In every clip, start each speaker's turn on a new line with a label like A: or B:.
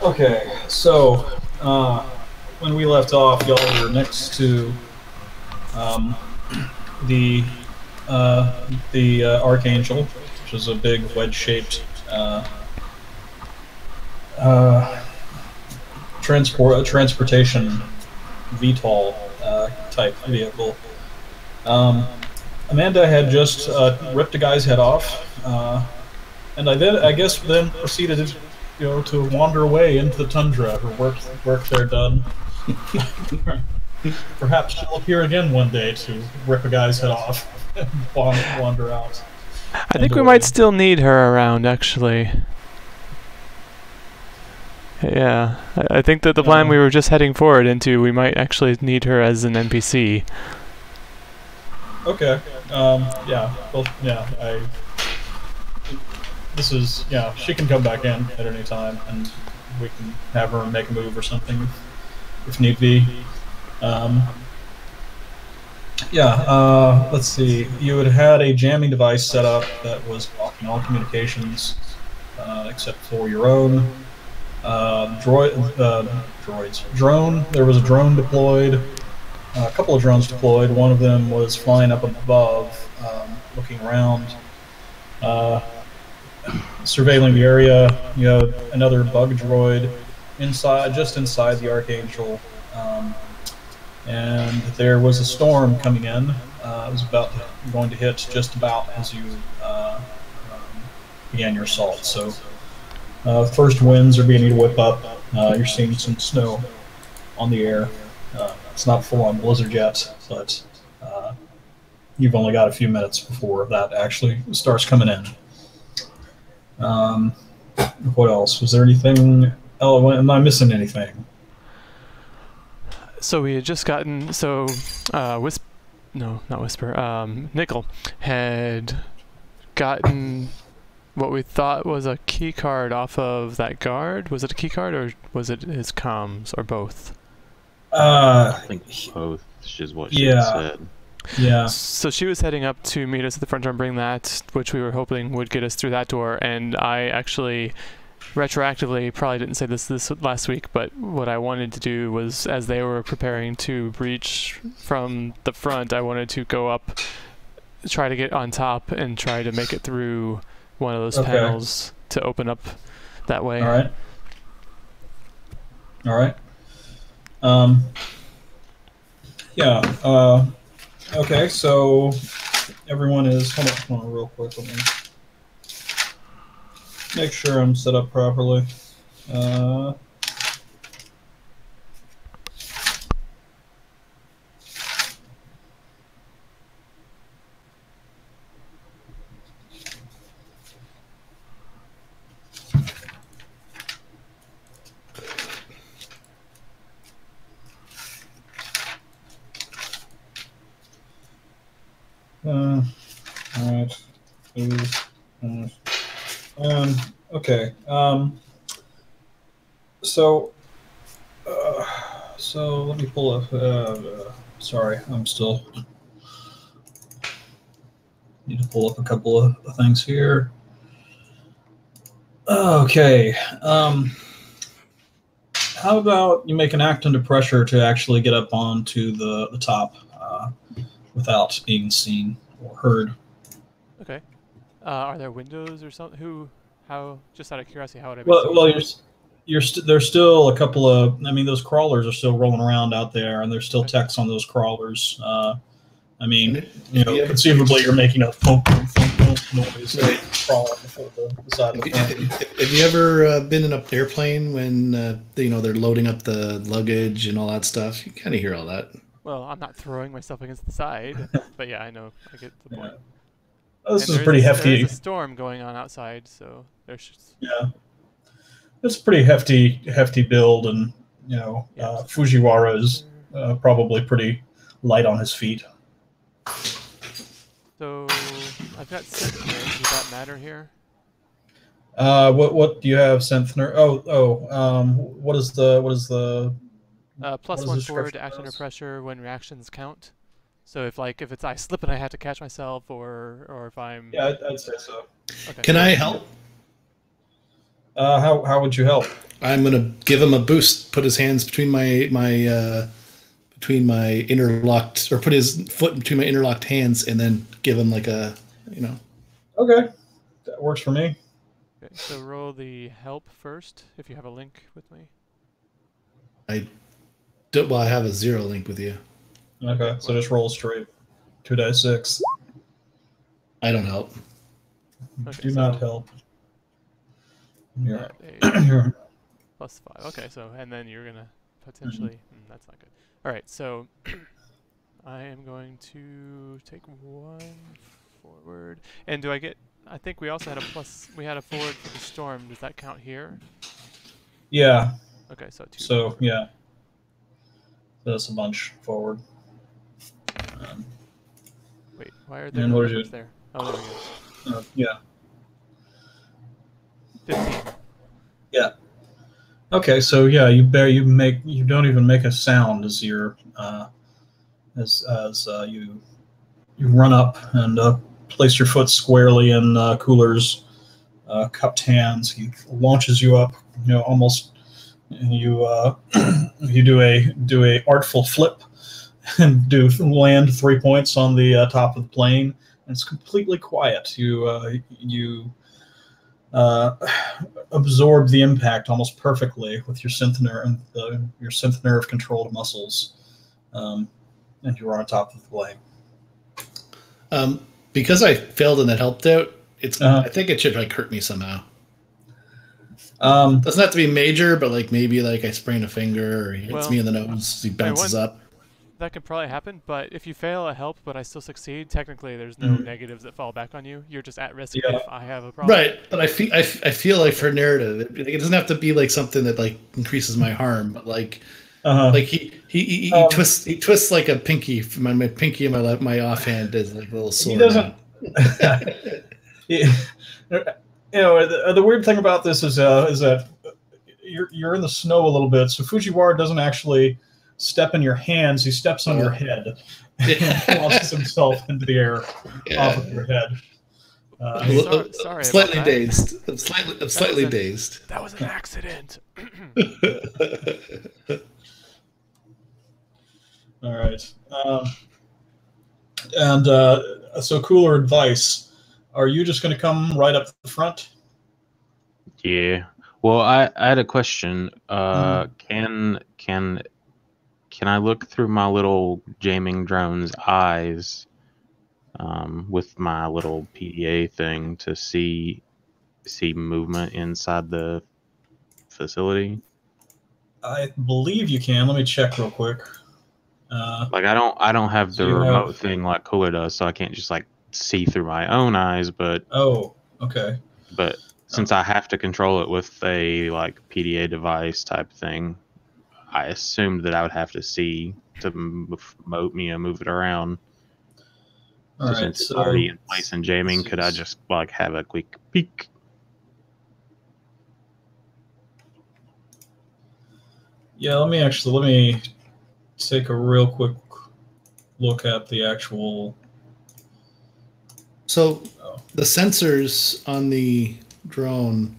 A: Okay, so when we left off, y'all were next to um, the Archangel, which is a big wedge-shaped uh, transportation VTOL type vehicle. Amanda had just ripped a guy's head off, and I guess then proceeded, to wander away into the tundra. Her work there done. Perhaps she'll appear again one day to rip a guy's head off and wander out.
B: I think we might still need her around, actually. Yeah, I think that the plan we were just heading forward into, we might actually need her as an NPC.
A: Okay. Yeah. Well, yeah. She can come back in at any time, and we can have her make a move or something if need be. Let's see. You had a jamming device set up that was blocking all communications except for your own drone. There was a drone deployed, a couple of drones deployed. One of them was flying up above, looking around, surveilling the area. You have another bug droid just inside the Archangel. And there was a storm coming in. It was going to hit just about as you began your assault. So first winds are beginning to whip up. You're seeing some snow on the air. It's not full-on blizzard yet, but you've only got a few minutes before that actually starts coming in. What else? Was there anything? Oh, am I missing anything?
B: So we had just gotten, Nickel had gotten what we thought was a key card off of that guard. Was it a key card or was it his comms or both?
C: I think both is what she said.
A: Yeah.
B: So she was heading up to meet us at the front door and bring that, which we were hoping would get us through that door, and I actually retroactively probably didn't say this last week, but what I wanted to do was, as they were preparing to breach from the front, I wanted to go up, try to get on top, and try to make it through one of those panels to open up that way.
A: All right. Okay, so everyone is... Hold on real quick. Let me make sure I'm set up properly. Alright. Okay. So let me pull up. Sorry, I'm still need to pull up a couple of things here. Okay. How about you make an act under pressure to actually get up onto the top without being seen or heard?
B: Okay. Are there windows or something? How? Just out of curiosity, how would I?
A: There's still a couple of. I mean, those crawlers are still rolling around out there, and there's still techs on those crawlers. Conceivably, you're making a thump noise crawling before the side of the plane.
D: Have you ever been in an airplane when they're loading up the luggage and all that stuff? You kind of hear all that.
B: Well, I'm not throwing myself against the side, but yeah, I know. I get the point.
A: This is pretty hefty.
B: There's a storm going on outside, so there's just...
A: Yeah, it's a pretty hefty build, and Fujiwara is probably pretty light on his feet.
B: So I've got Synthner. Does that matter here?
A: What do you have, Synthner? What is the
B: plus one forward to act under pressure when reactions count. So if I slip and I have to catch myself, or if I'm...
A: Yeah, I'd say so.
D: Okay. Can I help?
A: How would you help?
D: I'm gonna give him a boost. Put his hands between my interlocked, or put his foot between my interlocked hands, and then give him like a, you know.
A: Okay, that works for me.
B: Okay, so roll the help first, if you have a link with me.
D: I do, well, I have a 0 link with you.
A: Okay, so just roll straight. 2d6.
D: I don't help.
B: Okay,
A: Do not help. You're,
B: a
A: you're,
B: +5. Okay, so and then you're gonna potentially. That's not good. All right, so I am going to take 1 forward. And do I get? I think we also had a plus. We had a forward for the storm. Does that count here?
A: yeah.
B: Okay, so 2.
A: So
B: forward.
A: yeah, that's a bunch forward.
B: Wait, why are there
A: And
B: no
A: what is
B: numbers
A: it?
B: there? Oh, there we go.
A: Yeah.
B: 15.
A: Yeah. Okay, so yeah, you don't even make a sound as you're you run up and place your foot squarely in Cooler's cupped hands. He launches you up, almost. And you you do a artful flip and land 3 points on the top of the plane. And it's completely quiet. You absorb the impact almost perfectly with your synth nerve controlled muscles, and you are on top of the plane.
D: Because I failed and that helped out, I think it should like hurt me somehow. Doesn't have to be major, but like maybe like I sprain a finger or he hits me in the nose, he bounces up.
B: That could probably happen, but if you fail a help but I still succeed, technically there's no negatives that fall back on you. You're just at risk if I have a problem.
D: Right, but I feel like for narrative, it doesn't have to be like something that like increases my harm, but like like he twists like a pinky. My pinky and my offhand is like a little sore.
A: He doesn't. The weird thing about this is that you're in the snow a little bit, so Fujiwara doesn't actually step in your hands; he steps on your head and launches himself into the air off of your head.
B: Sorry,
D: slightly dazed. I'm slightly dazed.
B: That was an accident.
A: All right, so cooler advice. Are you just going to come right up the front?
C: Yeah. Well, I had a question. Can I look through my little jamming drone's eyes with my little PdA thing to see movement inside the facility?
A: I believe you can. Let me check real quick.
C: Like I don't have the remote thing like Cooler does, so I can't just like see through my own eyes. But
A: okay.
C: But since I have to control it with a like PdA device type thing, I assumed that I would have to see to move it around.
A: All right,
C: since it's already in place and jamming, could I just like have a quick peek?
A: Yeah, let me take a real quick look at the actual.
D: So the sensors on the drone,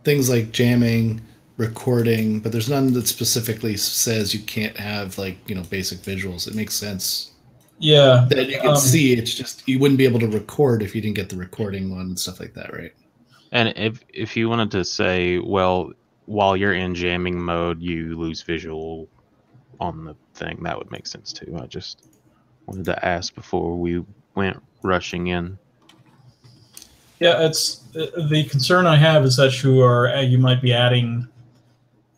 D: things like jamming, recording, but there's none that specifically says you can't have like, basic visuals. It makes sense.
A: Yeah.
D: That you can see, it's just you wouldn't be able to record if you didn't get the recording one and stuff like that, right?
C: And if you wanted to say, well, while you're in jamming mode, you lose visual on the thing, that would make sense too. I just wanted to ask before we went rushing in.
A: Yeah, it's the concern I have is that you might be adding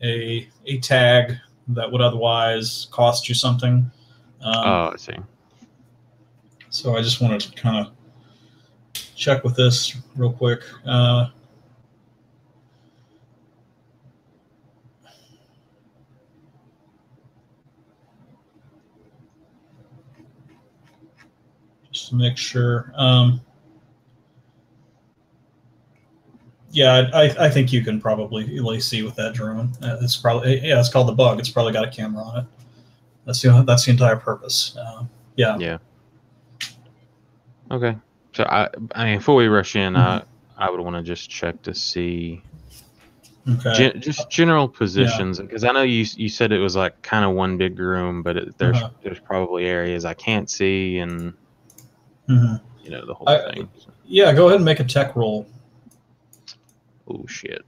A: a tag that would otherwise cost you something.
C: I see.
A: So I just wanted to kind of check with this real quick. Just to make sure. Yeah, I think you can probably easily see with that drone. It's called the bug. It's probably got a camera on it. That's the entire purpose. Yeah.
C: Yeah. Okay. So I mean, before we rush in, I would want to just check to see
A: Okay.
C: Just general positions, because I know you said it was like kind of one big room, but there's probably areas I can't see, and the whole thing. So.
A: Yeah, go ahead and make a tech roll.
C: Oh shit.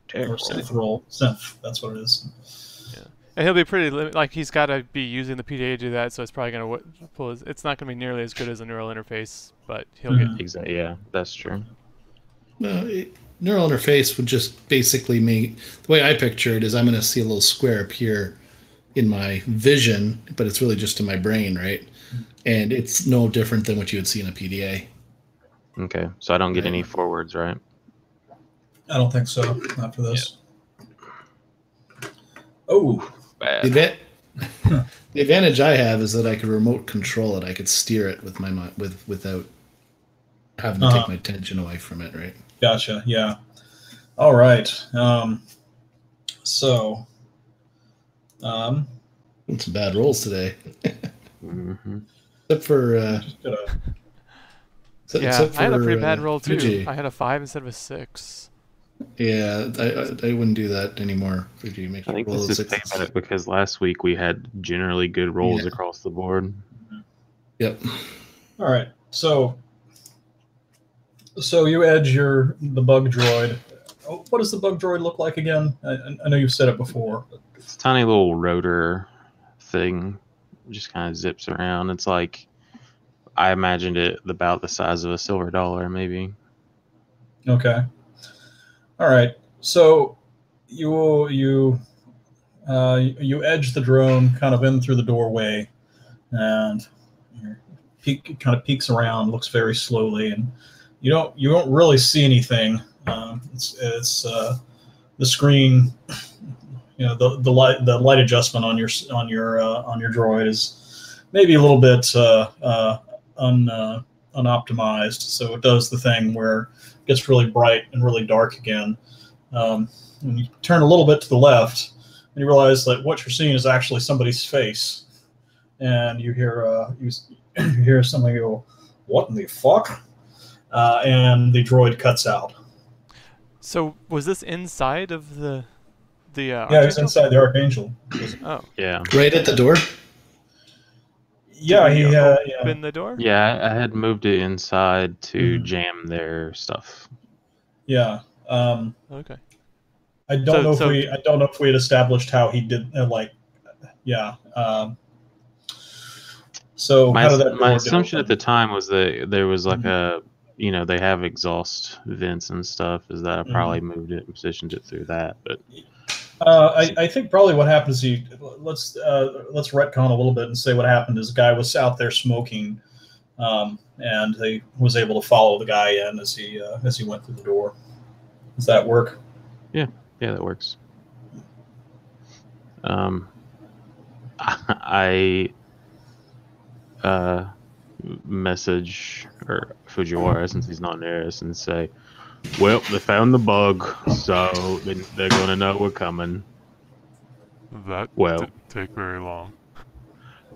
C: Tech
A: or synth roll. Synth, that's what it is.
B: Yeah. And he'll be pretty like he's got to be using the PbtA to do that, so it's probably going to pull his. It's not going to be nearly as good as a neural interface, but he'll get.
C: Exactly. Yeah, that's true.
D: Neural interface would just basically make the way I picture it is I'm going to see a little square appear in my vision, but it's really just in my brain, right? And it's no different than what you would see in a PdA.
C: Okay, so I don't get any forwards, right?
A: I don't think so. Not for this. Yeah. Oh,
C: bad.
D: The advantage I have is that I could remote control it. I could steer it with my without having to take my attention away from it, right?
A: Gotcha. Yeah. All right. So.
D: Some bad rolls today. Except for.
B: I had a pretty bad roll too. Fuji. I had a 5 instead of a 6.
D: Yeah, I wouldn't do that anymore. Fuji,
C: I think this is payback because last week we had generally good rolls across the board.
D: Yep.
A: All right. So you edge the bug droid. Oh, what does the bug droid look like again? I know you've said it before.
C: It's a tiny little rotor thing. It just kind of zips around. It's like I imagined it about the size of a silver dollar, maybe.
A: Okay. All right. So you edge the drone kind of in through the doorway, and kind of peeks around, looks very slowly, and you don't really see anything. It's the screen. The light adjustment on your droid is maybe a little bit unoptimized, so it does the thing where it gets really bright and really dark again. When you turn a little bit to the left, and you realize that what you're seeing is actually somebody's face, and you hear you hear somebody go, "What in the fuck?" And the droid cuts out.
B: So was this inside of the
A: yeah, it's inside the Archangel.
B: Oh.
C: Yeah.
D: Right at the door?
A: Yeah, he
B: opened the door?
C: Yeah, I had moved it inside to jam their stuff.
A: Yeah.
B: Okay.
A: I don't know if we had established how he did so
C: my assumption at the
A: time
C: time was that there was like a they have exhaust vents and stuff, is that I probably moved it and positioned it through that, but
A: I think probably what happened is let's retcon a little bit and say what happened is the guy was out there smoking, and he was able to follow the guy in as he went through the door. Does that work?
C: Yeah, that works. I message or Fujiwara, since he's not near us, and say, well, they found the bug, so they're gonna know we're coming.
E: That didn't take very long.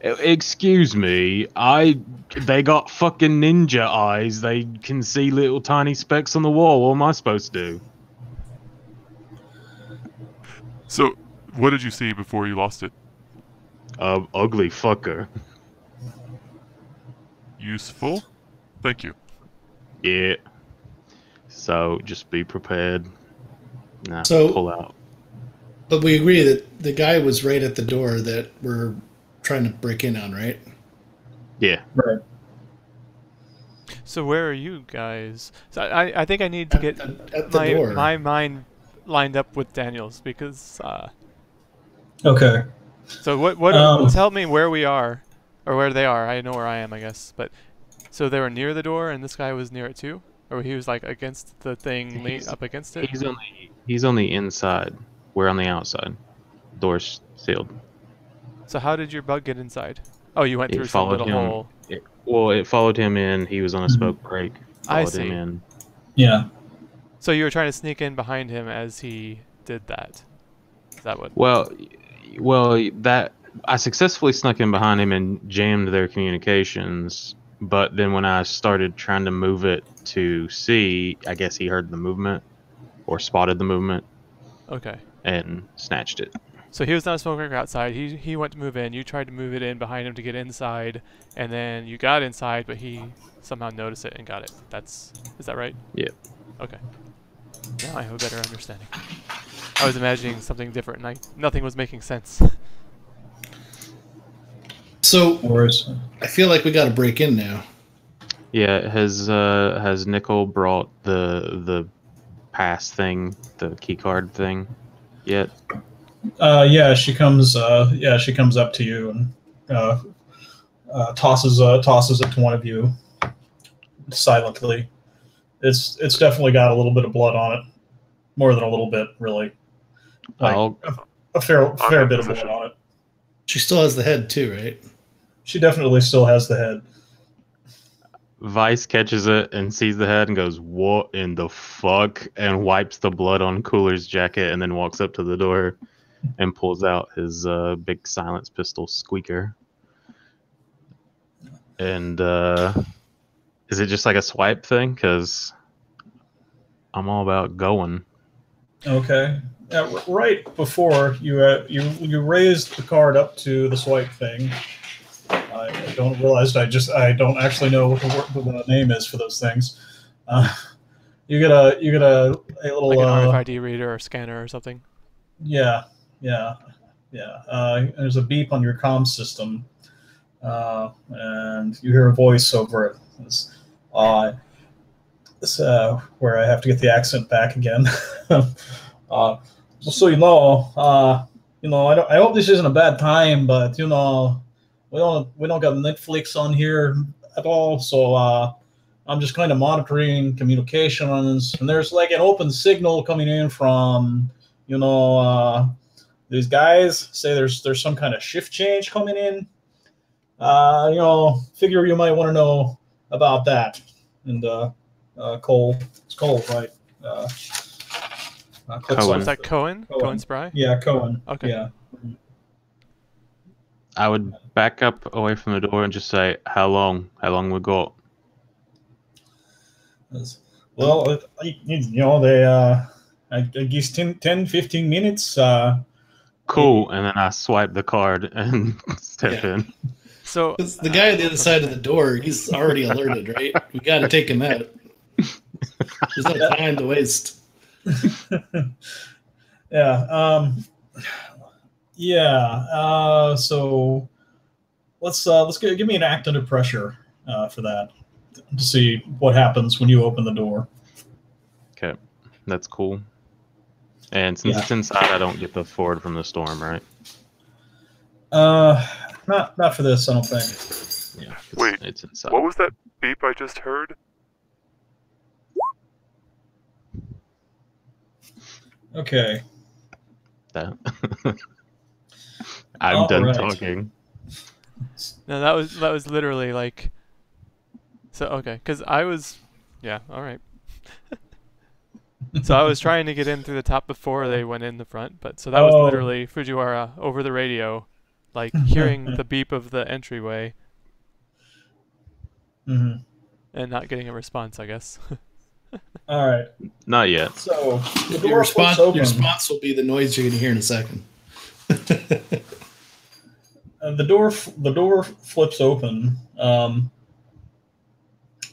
C: Excuse me, they got fucking ninja eyes. They can see little tiny specks on the wall. What am I supposed to do?
E: So, what did you see before you lost it?
C: Ugly fucker.
E: Useful? Thank you.
C: Yeah. So, just be prepared. Pull out.
D: But we agree that the guy was right at the door that we're trying to break in on, right?
C: Yeah.
A: Right.
B: So where are you guys? So I think I need to get
D: at the door.
B: My mind lined up with Daniel's because.
A: Okay.
B: So what? Tell me where we are, or where they are. I know where I am, I guess. But so they were near the door, and this guy was near it too, or he was like against the thing, up against it.
C: He's on the inside. We're on the outside. Door's sealed.
B: So how did your bug get inside? Oh, you went through some little hole.
C: It followed him in. He was on a smoke break.
B: I see.
C: Him in.
A: Yeah.
B: So you were trying to sneak in behind him as he did that. Is that what?
C: Well, that I successfully snuck in behind him and jammed their communications. But then when I started trying to move it to see, I guess he heard the movement or spotted the movement.
B: Okay.
C: and snatched it.
B: So he was not a smoker outside. He went to move in. You tried to move it in behind him to get inside, and then you got inside, but he somehow noticed it and got it. Is that right?
C: Yeah.
B: Okay. Now I have a better understanding. I was imagining something different, and nothing was making sense.
D: So I feel like we got to break in now.
C: Yeah. Has Nicole brought the pass thing, the key card thing, yet?
A: Yeah, she comes. She comes up to you and tosses it to one of you silently. It's definitely got a little bit of blood on it, more than a little bit, really. Like a fair bit of blood on it.
D: She still has the head too, right?
A: She definitely still has the head.
C: Vice catches it and sees the head and goes, "What in the fuck?" and wipes the blood on Cooler's jacket and then walks up to the door and pulls out his big silence pistol squeaker. And is it just like a swipe thing? Because I'm all about going.
A: Okay. Right before you raised the card up to the swipe thing. I don't realize I don't actually know what the name is for those things. You get a little
B: like an RFID reader or scanner or something.
A: Yeah. There's a beep on your comm system, and you hear a voice over it. It's where I have to get the accent back again. So I hope this isn't a bad time, but we don't got Netflix on here at all, so I'm just kind of monitoring communications, and there's like an open signal coming in from these guys say there's some kind of shift change coming in. Figure you might want to know about that. And Cole, it's Cole, right?
C: Cohen.
B: Is that Cohen? Cohen Spry?
A: Yeah, Cohen.
B: Okay.
A: Yeah.
C: I would back up away from the door and just say, "How long? How long we got?"
A: Well, they I guess 10, 15 minutes.
C: Cool. And then I swipe the card and step in.
B: So
D: the guy on the other side of the door, he's already alerted, right? We got to take him out. There's no time to waste.
A: Yeah. So let's give me an act under pressure for that to see what happens when you open the door.
C: Okay, that's cool. And since it's inside, I don't get the forward from the storm, right?
A: Not for this, I don't think.
C: Yeah.
E: Wait,
C: it's inside.
E: What was that beep I just heard?
A: Okay.
C: That. I'm done talking.
B: No, that was literally like. So okay, because I was, all right. So I was trying to get in through the top before they went in the front, but so that was literally Fujiwara over the radio, like hearing the beep of the entryway, and not getting a response, I guess.
A: All right.
C: Not yet.
A: So the
D: your response will be the noise you're going to hear in a second.
A: The door flips open,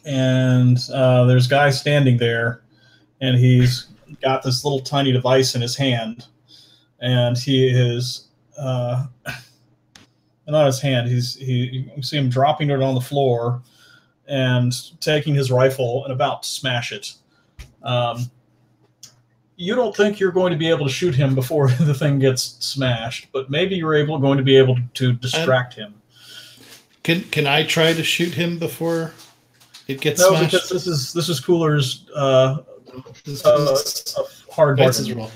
A: and there's a guy standing there, and he's got this little tiny device in his hand, and he is not his hand. You see him dropping it on the floor, and taking his rifle and about to smash it. You don't think you're going to be able to shoot him before the thing gets smashed, but maybe you're going to be able to distract him.
D: Can I try to shoot him before it gets
A: smashed?
D: No,
A: because this is Cooler's hard bargain.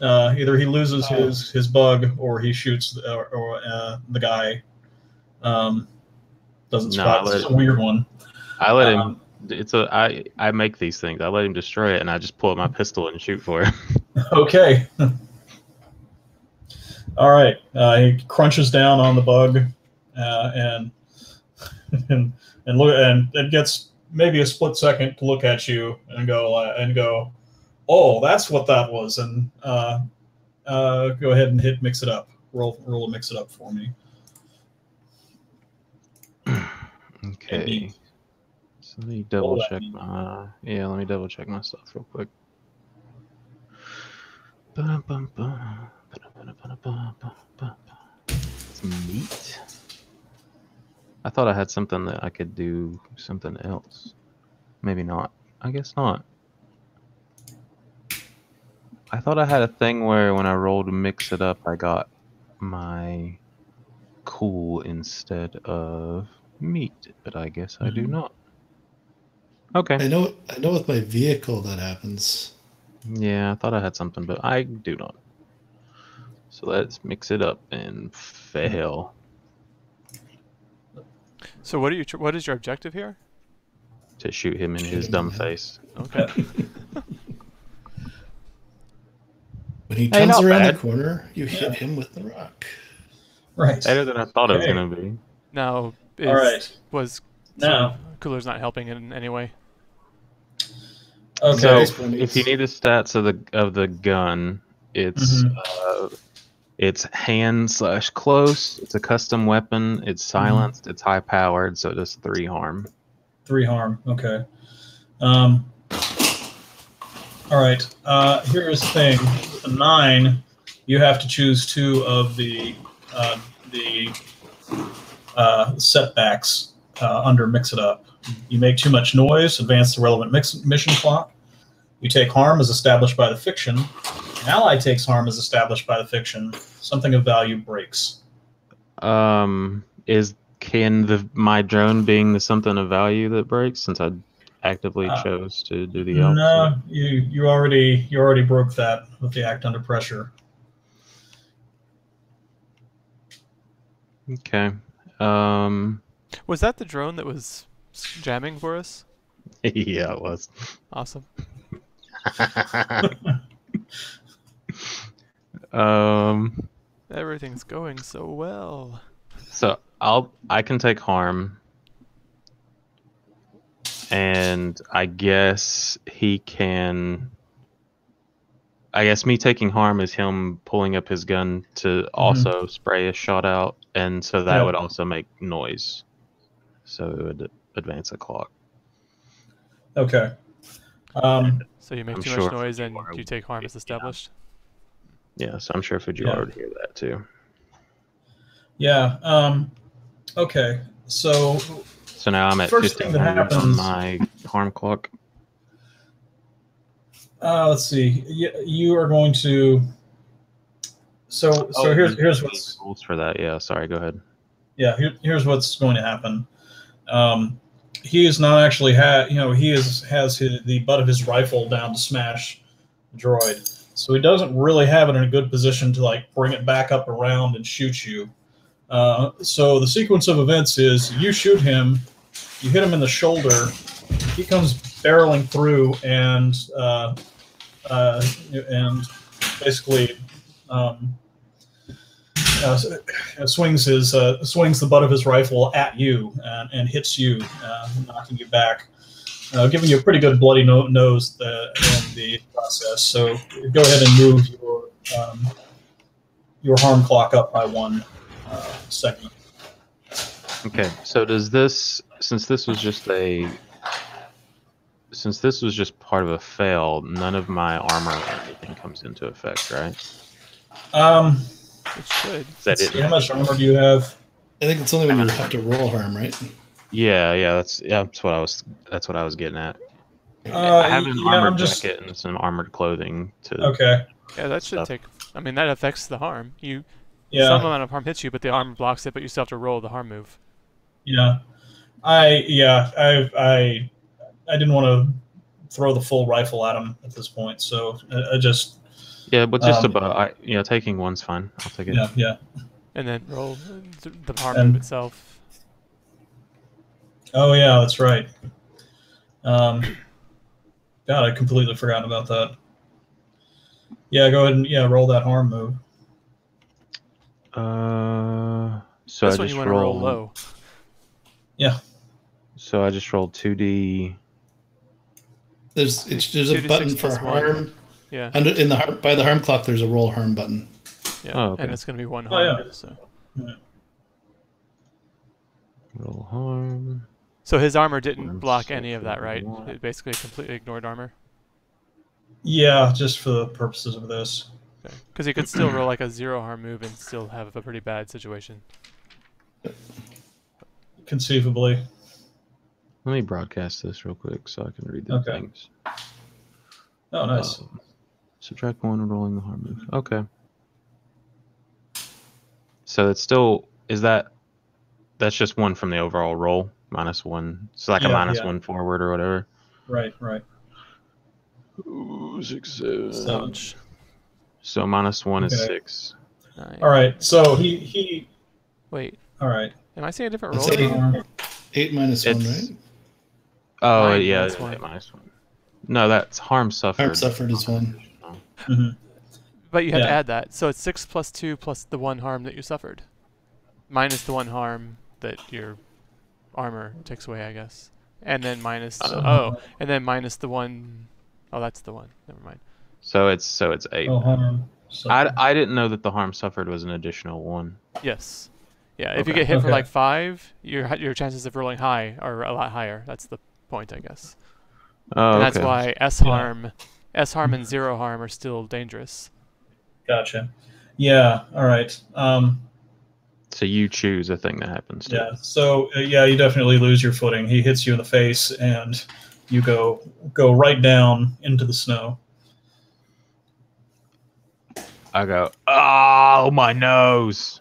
A: Either he loses his bug, or he shoots, the guy doesn't spot. It's a weird one.
C: I let him. I make these things. I let him destroy it, and I just pull out my pistol and shoot for him.
A: Okay. All right. He crunches down on the bug, and look, and it gets maybe a split second to look at you and go, oh, that's what that was, and go ahead and hit mix it up. Roll a mix it up for me.
C: Okay. So let me double check my let me double check my stuff real quick. It's meat. I thought I had something that I could do something else. Maybe not. I guess not. I thought I had a thing where when I rolled to mix it up, I got my cool instead of meat, but I guess I do not. Okay.
D: I know with my vehicle that happens.
C: Yeah, I thought I had something, but I do not. So let's mix it up and fail.
B: So what is your objective here?
C: To shoot him in his dumb face.
B: Okay.
D: When he turns around the corner, you hit him with the rock.
A: Right.
C: Better than I thought it was going to be.
B: Now,
A: all right.
B: Cooler's not helping in any way?
A: Okay.
C: So if you need the stats of the gun, it's it's hand/close. It's a custom weapon. It's silenced. It's high powered, so it does 3 harm.
A: 3 harm. Okay. All right. Here's the thing. With a 9, you have to choose 2 of the setbacks under Mix It Up. You make too much noise, advance the relevant mission clock. You take harm as established by the fiction. An ally takes harm as established by the fiction. Something of value breaks.
C: Can my drone being the something of value that breaks, since I actively chose to do the opposite?
A: No, you already broke that with the act under pressure.
C: Okay.
B: Was that the drone that was jamming for us?
C: Yeah, it was.
B: Awesome. Everything's going so well.
C: So I can take harm, and I guess he can. I guess me taking harm is him pulling up his gun to also spray a shot out, and so that would also make noise. So it would advance the clock.
A: Okay.
B: So you make too much noise and you take harm as established?
C: Yeah, so I'm sure Fujiwara would hear that too.
A: Yeah. Okay. So
C: now I'm at 15 on my harm clock.
A: Let's see. You are going to. So here's what's
C: rules for that. Yeah. Sorry. Go ahead.
A: Yeah. Here's what's going to happen. He is not actually he has the butt of his rifle down to smash the droid, so he doesn't really have it in a good position to like bring it back up around and shoot you. So the sequence of events is you shoot him, you hit him in the shoulder, he comes barreling through and basically swings the butt of his rifle at you and hits you, knocking you back, giving you a pretty good bloody nose in the process. So go ahead and move your harm clock up by 1 second.
C: Okay, so does this, since this was just part of a fail, none of my armor or anything comes into effect, right?
B: It should.
A: How much armor do you have?
D: I think it's only when you have to roll harm, right?
C: Yeah, that's what I was getting at. I have an armored jacket and some armored clothing to.
A: Okay.
B: Yeah, that should take. I mean, that affects the harm. Some amount of harm hits you, but the armor blocks it. But you still have to roll the harm move.
A: Yeah, I didn't want to throw the full rifle at him at this point, so I just.
C: Yeah, but just about taking 1's fine. I'll take it.
A: Yeah.
B: And then roll the harm move itself.
A: Oh yeah, that's right. God, I completely forgot about that. Yeah, go ahead and roll that harm move.
C: So
B: that's
C: I
B: when
C: just
B: you want to roll low.
A: Yeah.
C: So I just rolled 2D.
D: There's a button for harm
B: Yeah.
D: By the harm clock, there's a roll harm button.
B: Yeah.
C: Oh, okay.
B: And it's going to be 1 harm.
A: Yeah.
B: So.
A: Yeah.
C: Roll harm.
B: So his armor didn't block any of that, right? It basically completely ignored armor.
A: Yeah, just for the purposes of this.
B: Because he could still roll like a 0 harm move and still have a pretty bad situation.
A: Conceivably.
C: Let me broadcast this real quick so I can read the things.
A: Oh, nice.
C: Subtract 1 rolling the harm move. Okay. So it's still that's just 1 from the overall roll, -1. So like a -1 forward or whatever.
A: Right.
C: Ooh, 6, 7.
B: Ouch.
C: So -1 is 6.
B: 9.
A: All right. So he.
B: Wait.
A: All right.
B: Am I seeing a different
D: That's
B: roll?
D: 8 minus 1, right?
C: Oh,
B: 9
C: yeah,
B: minus
C: it's
B: 1.
C: -1. No, that's harm suffered.
D: Harm suffered is 1.
A: Mm-hmm.
B: But you have to add that. So it's 6 plus 2 plus the 1 harm that you suffered. Minus the 1 harm that your armor takes away, I guess. And then minus and then minus the 1. Oh, that's the 1. Never mind.
C: So it's 8.
A: Oh, harm.
C: I didn't know that the harm suffered was an additional 1.
B: Yes. Yeah, if you get hit for like 5, your chances of rolling high are a lot higher. That's the point, I guess.
C: Oh,
B: and that's why S harm and 0 harm are still dangerous.
A: Gotcha. Yeah. All right.
C: So you choose a thing that happens to
A: Yeah. So you definitely lose your footing. He hits you in the face, and you go right down into the snow.
C: I go, oh, my nose.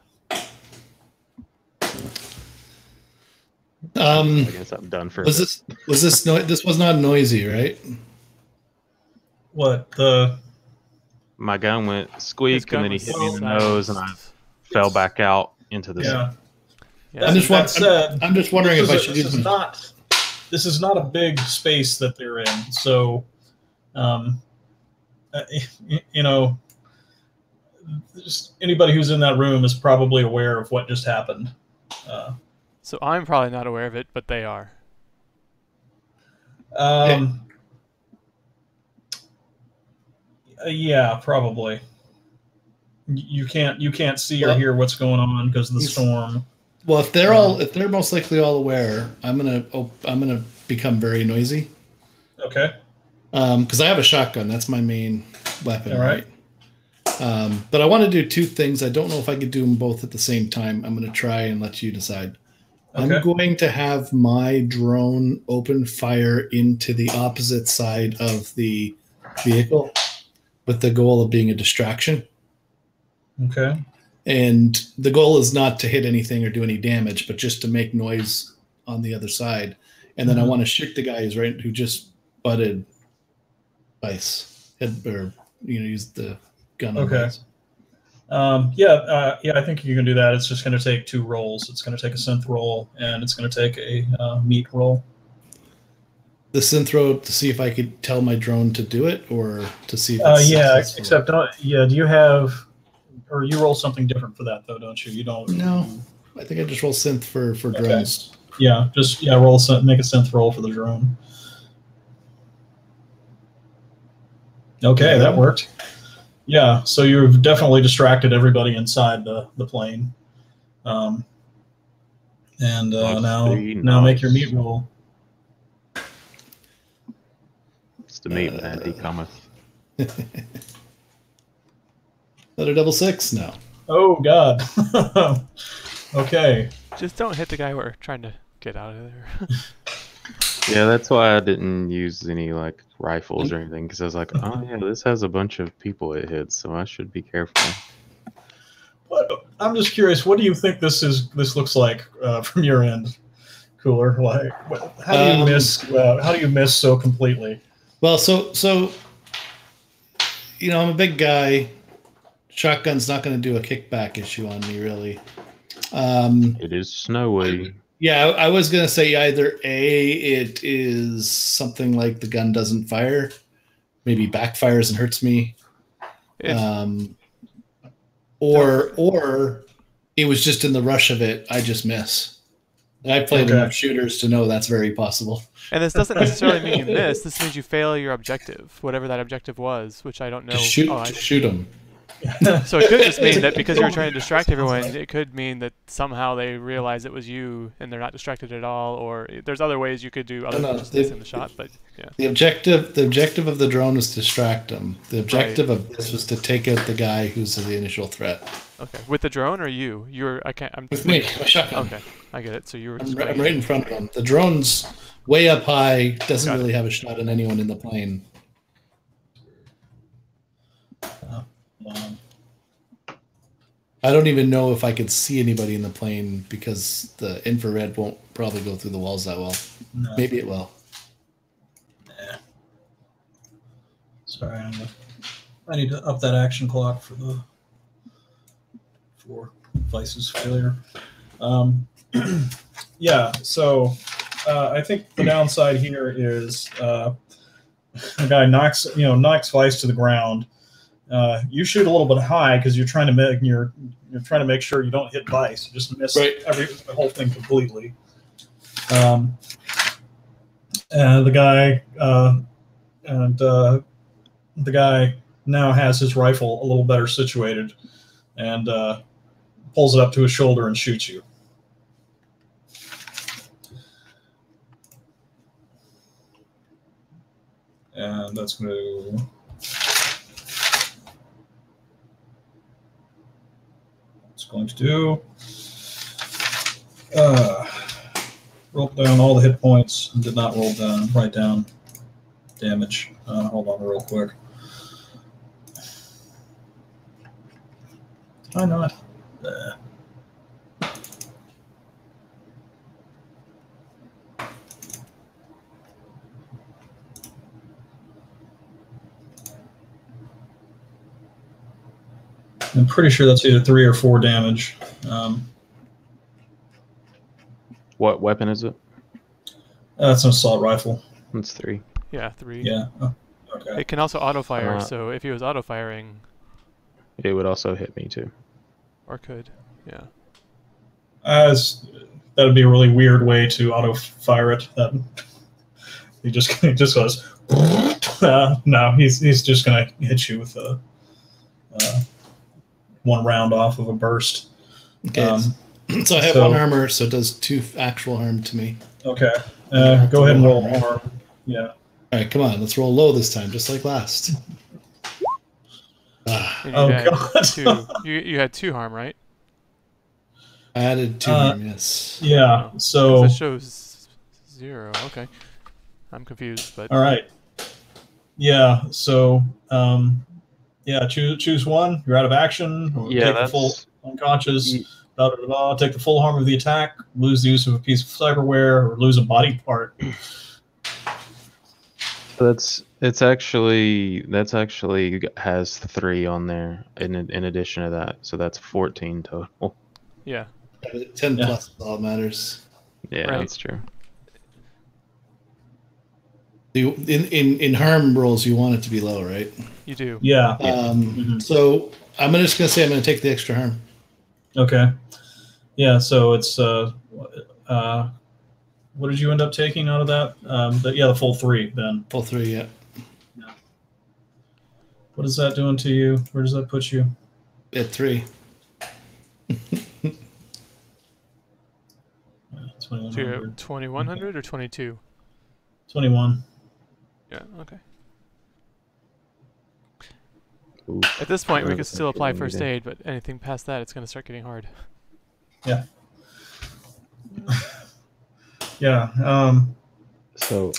C: I guess I'm done for
D: this was not noisy, right?
A: What
C: my gun went squeak and then he hit me in the nose and I fell back out into the
A: yeah.
B: Yeah.
D: I'm just wondering if I should use
A: this is not a big space that they're in, so you know, just anybody who's in that room is probably aware of what just happened.
B: So I'm probably not aware of it, but they are.
A: Yeah, probably. You can't see or hear what's going on because of the storm.
D: Well, if they're most likely all aware, I'm gonna become very noisy.
A: Okay.
D: Because I have a shotgun. That's my main weapon.
A: All right.
D: But I want to do 2 things. I don't know if I could do them both at the same time. I'm going to try and let you decide. Okay. I'm going to have my drone open fire into the opposite side of the vehicle with the goal of being a distraction.
A: Okay.
D: And the goal is not to hit anything or do any damage, but just to make noise on the other side. And then I want to shoot the guy who just butted ice, used the gun.
A: Okay. I think you can do that. It's just going to take 2 rolls. It's going to take a synth roll, and it's going to take a meat roll. The
D: synth roll to see if I could tell my drone to do it, or to see if
A: it's except do you have, or you roll something different for that though, don't you? You don't.
D: No, I think I just roll synth for drones.
A: Yeah, just make a synth roll for the drone. Okay, that worked. Yeah, so you've definitely distracted everybody inside the plane. Now make your meat roll.
C: It's the meat man, he cometh.
D: Another double 6 now.
A: Oh God. Okay.
B: Just don't hit the guy we're trying to get out of there.
C: Yeah, that's why I didn't use any like rifles or anything, because I was like, oh yeah, this has a bunch of people it hits, so I should be careful.
A: But I'm just curious, what do you think this looks like from your end, Cooler? Like, how do you miss? How do you miss so completely?
D: Well, so I'm a big guy. Shotgun's not going to do a kickback issue on me, really.
C: It is snowy.
D: Yeah, I was going to say either A, it is something like the gun doesn't fire, maybe backfires and hurts me, or it was just in the rush of it, I just miss. I played enough shooters to know that's very possible.
B: And this doesn't necessarily mean you miss. This means you fail your objective, whatever that objective was, which I don't know.
D: Just shoot them.
B: So it could just mean that because you were trying to distract everyone, it could mean that somehow they realize it was you and they're not distracted at all, or there's other ways you could do other than just missing the shot. But yeah,
D: the objective of the drone was to distract them. The objective of this was to take out the guy who's the initial threat.
B: Okay, with the drone or you?
D: With me, my shotgun.
B: Okay, I get it. So you were.
D: I'm right in front of him. The drone's way up high. Doesn't really have a shot on anyone in the plane. I don't even know if I could see anybody in the plane because the infrared won't probably go through the walls that well. No. Maybe it will.
A: Nah. Sorry, I need to up that action clock for Vice's failure. Yeah, so I think the downside here is the guy knocks Vice to the ground. You shoot a little bit high because you're trying to make sure you don't hit Vice. You just miss the whole thing completely. And the guy now has his rifle a little better situated and pulls it up to his shoulder and shoots you. And that's going to. Going to do roll down all the hit points and did not write down damage. Hold on real quick. Did I not? I'm pretty sure that's either 3 or 4 damage.
C: What weapon is it?
A: That's an assault rifle.
C: It's 3.
B: Yeah, 3.
A: Yeah. Oh, okay.
B: It can also auto-fire, so if he was auto-firing...
C: It would also hit me, too.
B: Or could, yeah.
A: That would be a really weird way to auto-fire it. He just goes... no, he's just going to hit you with a... one round off of a burst.
D: Okay. So I have 1 armor, so it does 2 actual harm to me.
A: Okay. Go ahead and roll harm. Yeah.
D: All right, come on. Let's roll low this time, just like last.
B: God. You had 2 harm, right?
D: I added 2 harm, yes.
A: Yeah, so...
B: It shows 0. Okay. I'm confused, but...
A: All right. Yeah, so... yeah, choose one. You're out of action. Or take the full unconscious. Take the full harm of the attack. Lose the use of a piece of cyberware, or lose a body part.
C: That's actually has 3 on there in addition to that, so that's 14 total.
B: Yeah.
D: 10 plus all that matters.
C: Yeah, right. That's true.
D: In harm rolls, you want it to be low, right?
B: You do.
A: Yeah.
D: So I'm just going to say I'm going to take the extra harm.
A: Okay. Yeah, so it's... what did you end up taking out of that? The full 3, then.
D: Full 3, yeah.
A: What is that doing to you? Where does that put you?
D: At 3.
B: 2100. 2100 or 22?
A: 21.
B: Yeah, okay.
C: Ooh,
B: at this point, we could still apply first aid, but anything past that, it's going to start getting hard.
A: Yeah. Yeah.
C: So,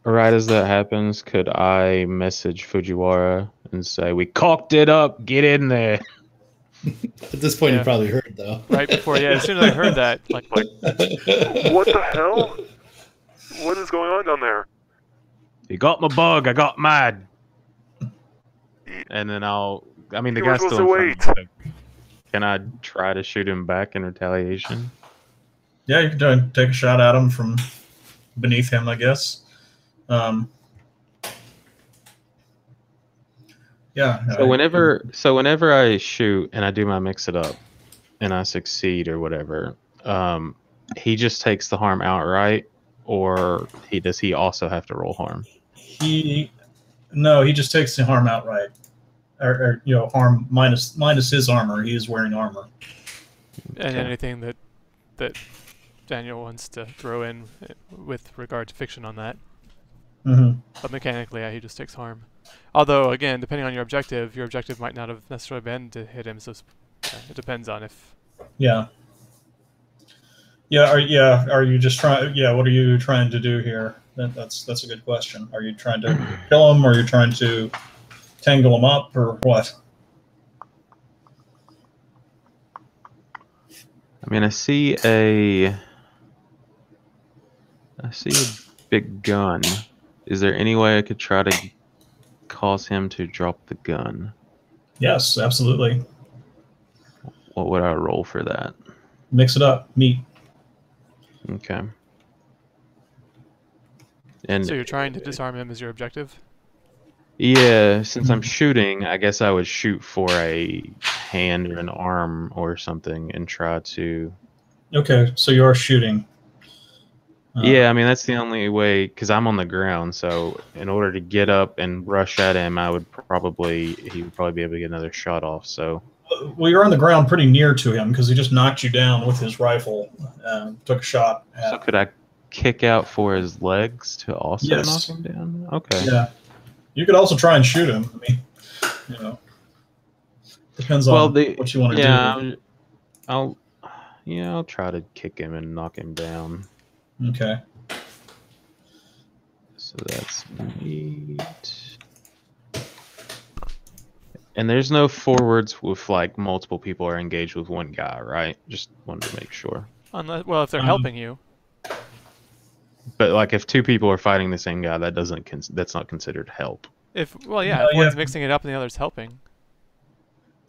C: right as that happens, could I message Fujiwara and say, "We cocked it up. Get in there."
D: At this point, you probably heard though.
B: Right before, as soon as I heard that, like,
E: what the hell? What is going on down there?
C: You got my bug. I got mad. And then the guy's still in front of me. Can I try to shoot him back in retaliation?
A: Yeah, you can take a shot at him from beneath him, I guess. Yeah.
C: So whenever I shoot and I do my mix it up and I succeed or whatever, he just takes the harm outright, or does he also have to roll harm?
A: No, he just takes the harm outright, or harm minus his armor. He is wearing armor.
B: And
C: Okay.
B: anything that Daniel wants to throw in with regard to fiction on that.
A: Mm-hmm.
B: But mechanically, yeah, he just takes harm. Although, again, depending on your objective might not have necessarily been to hit him. So it depends on if.
A: Yeah. Are you just trying? Yeah. What are you trying to do here? That's a good question. Are you trying to kill him, or are you trying to tangle him up, or what?
C: I mean, I see a big gun. Is there any way I could try to cause him to drop the gun?
A: Yes, absolutely.
C: What would I roll for that?
A: Mix it up. Meat.
C: Okay. And
B: So you're trying to disarm him as your objective?
C: yeah, since I'm shooting, I guess I would shoot for a hand or an arm or something and try to.
A: Okay, so you are shooting.
C: Yeah, I mean that's the only way because I'm on the ground. So in order to get up and rush at him, he would probably be able to get another shot off. So.
A: Well, you're on the ground pretty near to him because he just knocked you down with his rifle. Took a shot.
C: So could I kick out for his legs to also
A: Yes.
C: knock him down? Okay.
A: Yeah. You could also try and shoot him. I mean, depends on what you want to do.
C: I'll try to kick him and knock him down.
A: Okay.
C: So that's 8. And there's no forwards with like multiple people are engaged with one guy, right? Just wanted to make sure.
B: Unless, well, if they're helping you.
C: But like if 2 people are fighting the same guy, that's not considered help.
B: If one's mixing it up and the other's helping.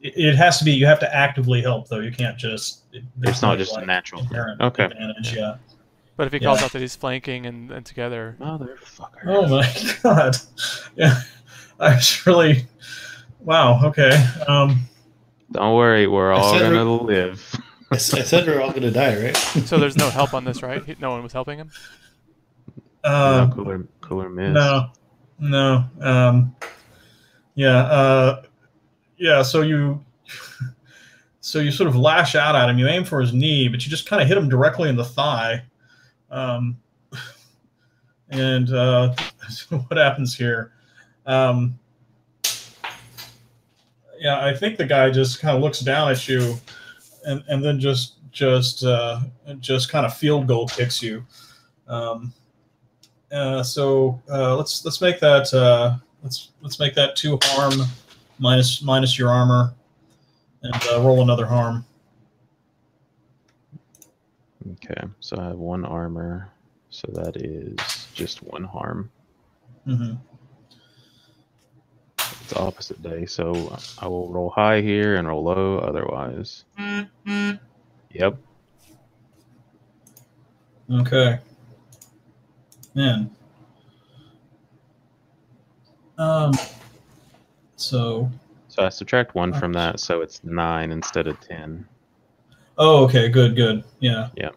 A: It has to be. You have to actively help, though. You can't just.
C: It's not just a natural thing. Okay.
A: Advantage, yeah.
B: But if he calls out that he's flanking and together.
C: Motherfucker.
A: Oh my god. Yeah. I was really. Wow. Okay.
C: Don't worry, we're all gonna live.
D: I said we're all gonna die, right?
B: So there's no help on this, right? No one was helping him.
C: Cooler miss.
A: No. Yeah. So you sort of lash out at him. You aim for his knee, but you just kind of hit him directly in the thigh. And so what happens here? I think the guy just kind of looks down at you, and then just kind of field goal kicks you. So let's make that let's make that 2 harm minus your armor, and roll another harm.
C: Okay, so I have 1 armor, so that is just 1 harm.
A: Mm-hmm.
C: It's opposite day, so I will roll high here and roll low otherwise. Yep.
A: Okay. Man. So
C: I subtract 1 from that, so it's 9 instead of 10.
A: Oh, okay. Good. Yeah.
C: Yeah.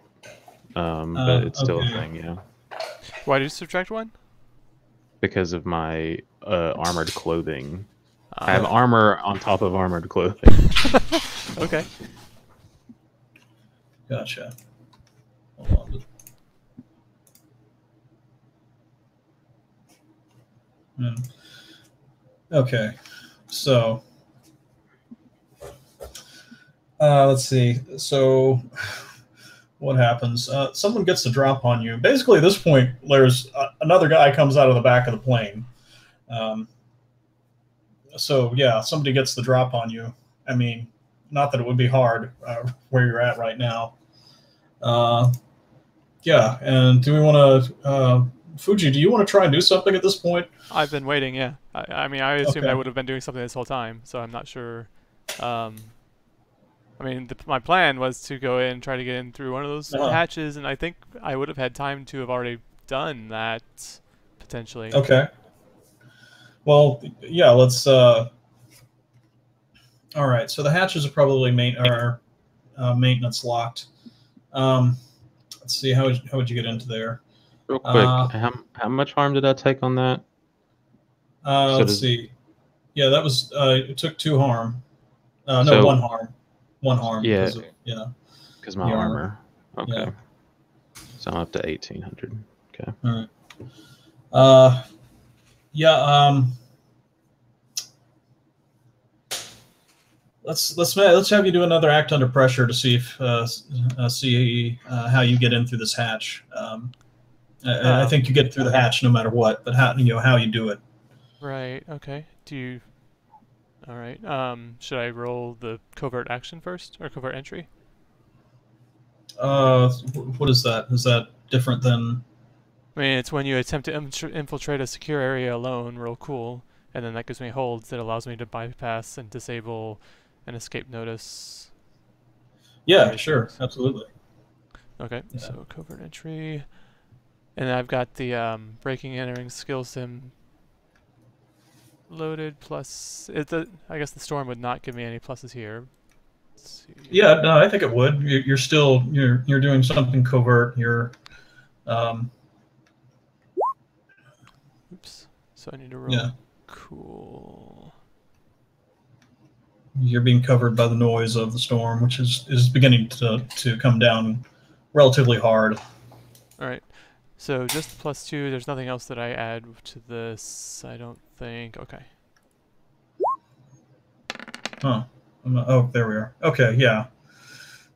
C: But it's still a thing, yeah.
B: Why did you subtract 1?
C: Because of my armored clothing. I have armor on top of armored clothing.
B: Okay.
A: Gotcha. Hold on. Okay. So let's see. So what happens? Someone gets the drop on you. Basically, at this point, there's another guy comes out of the back of the plane. So yeah, somebody gets the drop on you. I mean, not that it would be hard where you're at right now. Yeah, and do we want to, Fuji, do you want to try and do something at this point?
B: I've been waiting, yeah. I mean, I assumed
A: Okay.
B: I would have been doing something this whole time, so I'm not sure. I mean, my plan was to go in and try to get in through one of those hatches, and I think I would have had time to have already done that, potentially.
A: Okay. Well, yeah, let's... all right, so the hatches are probably maintenance locked. let's see, how would you get into there?
C: Real quick, how much harm did I take on that?
A: Let's see. Yeah, that was it took 2 harm. No,
C: so,
A: 1 harm. 1 harm.
C: Yeah. Because my armor. Okay.
A: Yeah.
C: So I'm up to 1800. Okay.
A: All right. Yeah. Let's have you do another act under pressure to see if how you get in through this hatch. I think you get through the hatch no matter what, but how you do it.
B: Right. Okay. All right. Should I roll the covert action first, or covert entry?
A: What is that? Is that different than?
B: I mean, it's when you attempt to infiltrate a secure area alone. Real cool. And then that gives me holds that allows me to bypass and disable an escape notice.
A: Yeah, sure, absolutely.
B: Okay, yeah. So covert entry, and I've got the breaking entering skill sim loaded. Plus, I guess the storm would not give me any pluses here. Let's see.
A: Yeah, no, I think it would. You're still you're doing something covert. You're.
B: Oops. So I need to roll.
A: Yeah.
B: Cool.
A: You're being covered by the noise of the storm, which is beginning to come down relatively hard.
B: All right. So just +2. There's nothing else that I add to this, I don't think. Okay.
A: Huh. Oh, there we are. Okay. Yeah.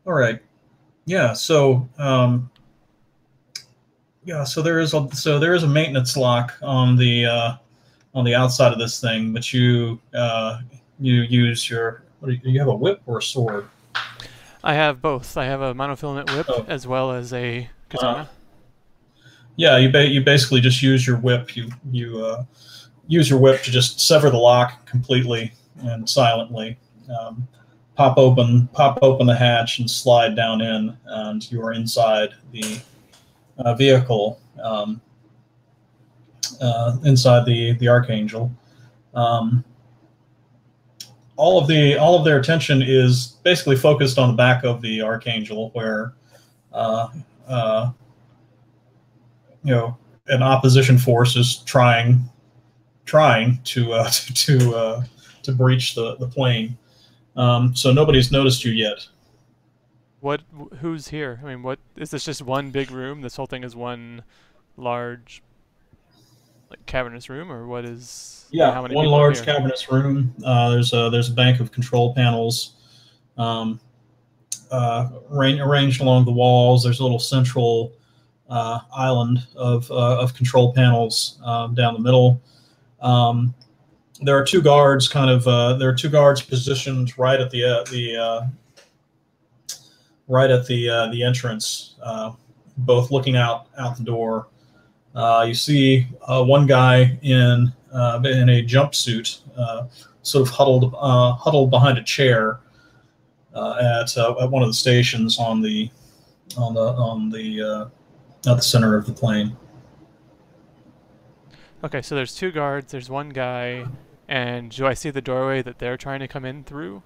A: All right. Yeah. So. Yeah. So there is a maintenance lock on the outside of this thing, but you use your. You have a whip or a sword?
B: I have both. I have a monofilament whip as well as a katana.
A: Yeah, you basically just use your whip. You use your whip to just sever the lock completely and silently. Pop open the hatch and slide down in, and you are inside the vehicle, inside the Archangel. All of their attention is basically focused on the back of the Archangel, where an opposition force is trying to breach the plane. So nobody's noticed you yet.
B: Who's here? I mean, what is this? Just one big room? This whole thing is one large, like, cavernous room, or what is?
A: Yeah,
B: how many
A: one large cavernous room. There's a bank of control panels arranged along the walls. There's a little central island of control panels down the middle. There are 2 guards positioned right at the entrance, both looking out the door. You see one guy in a jumpsuit, sort of huddled behind a chair at one of the stations at the center of the plane.
B: Okay, so there's 2 guards. There's one guy, and do I see the doorway that they're trying to come in through?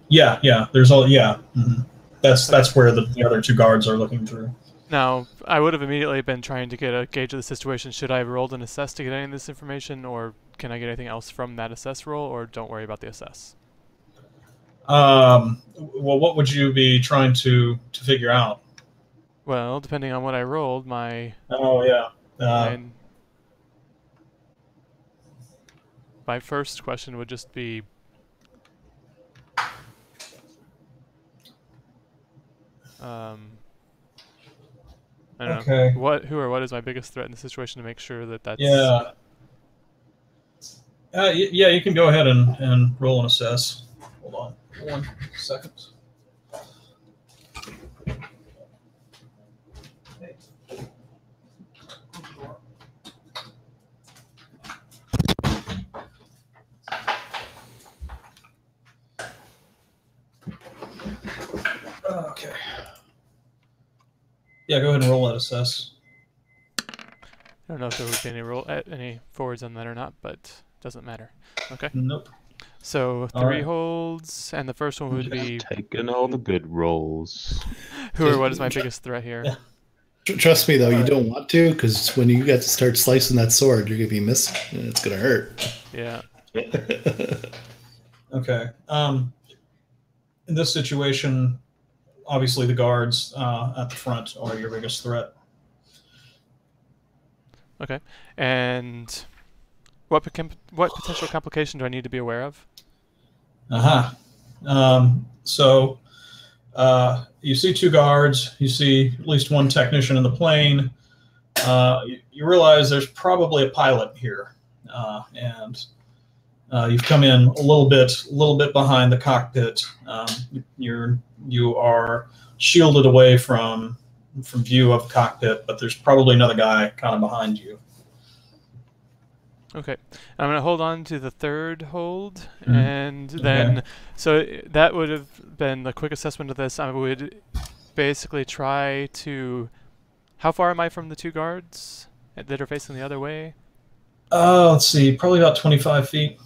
A: Yeah. There's all. Yeah. Mm-hmm. That's where the other 2 guards are looking through.
B: Now, I would have immediately been trying to get a gauge of the situation. Should I have rolled an assess to get any of this information, or can I get anything else from that assess roll, or don't worry about the assess?
A: Well, what would you be trying to figure out?
B: Well, depending on what I rolled, my...
A: Oh, yeah.
B: My first question would just be... I don't know. Who or what is my biggest threat in the situation to make sure that that's...
A: Yeah. Yeah, you can go ahead and roll an assess. Hold on 1 second. Okay. Yeah, go ahead and roll that assess.
B: I don't know if there would be any forwards on that or not, but it doesn't matter. Okay.
A: Nope.
B: So
A: All
B: 3
A: right.
B: holds, and the first one would be
C: Taking all the good rolls.
B: who or what is my biggest threat here?
A: Yeah.
D: Trust me, though, you don't want to, because when you get to start slicing that sword, you're going to be missing, and it's going to hurt.
B: Yeah.
A: Okay. In this situation, obviously the guards at the front are your biggest threat.
B: Okay. And what potential complication do I need to be aware of?
A: So you see 2 guards. You see at least 1 technician in the plane. You realize there's probably a pilot here, and you've come in a little bit behind the cockpit. You are shielded away from view of the cockpit, but there's probably another guy kind of behind you.
B: Okay, I'm going to hold on to the 3rd hold, and then, so that would have been the quick assessment of this. I would basically try to, how far am I from the 2 guards that are facing the other way?
A: Let's see, probably about 25 feet.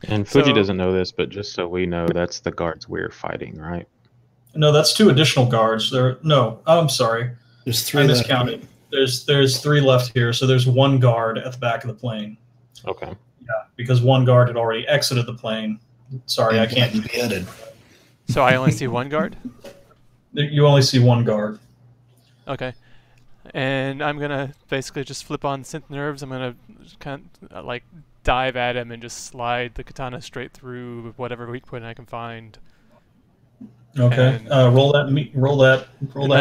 C: And Fuji doesn't know this, but just so we know, that's the guards we're fighting, right?
A: No, that's 2 additional guards. I'm sorry.
D: There's 3
A: I
D: left.
A: miscounted. There's 3 left here, so there's 1 guard at the back of the plane.
C: Okay.
A: Yeah, because 1 guard had already exited the plane. Sorry, I can't.
D: Be added.
B: So I only see 1 guard?
A: You only see 1 guard.
B: Okay. And I'm going to basically just flip on synth nerves. I'm going to kind of like dive at him and just slide the katana straight through whatever weak point I can find.
A: Okay. Roll that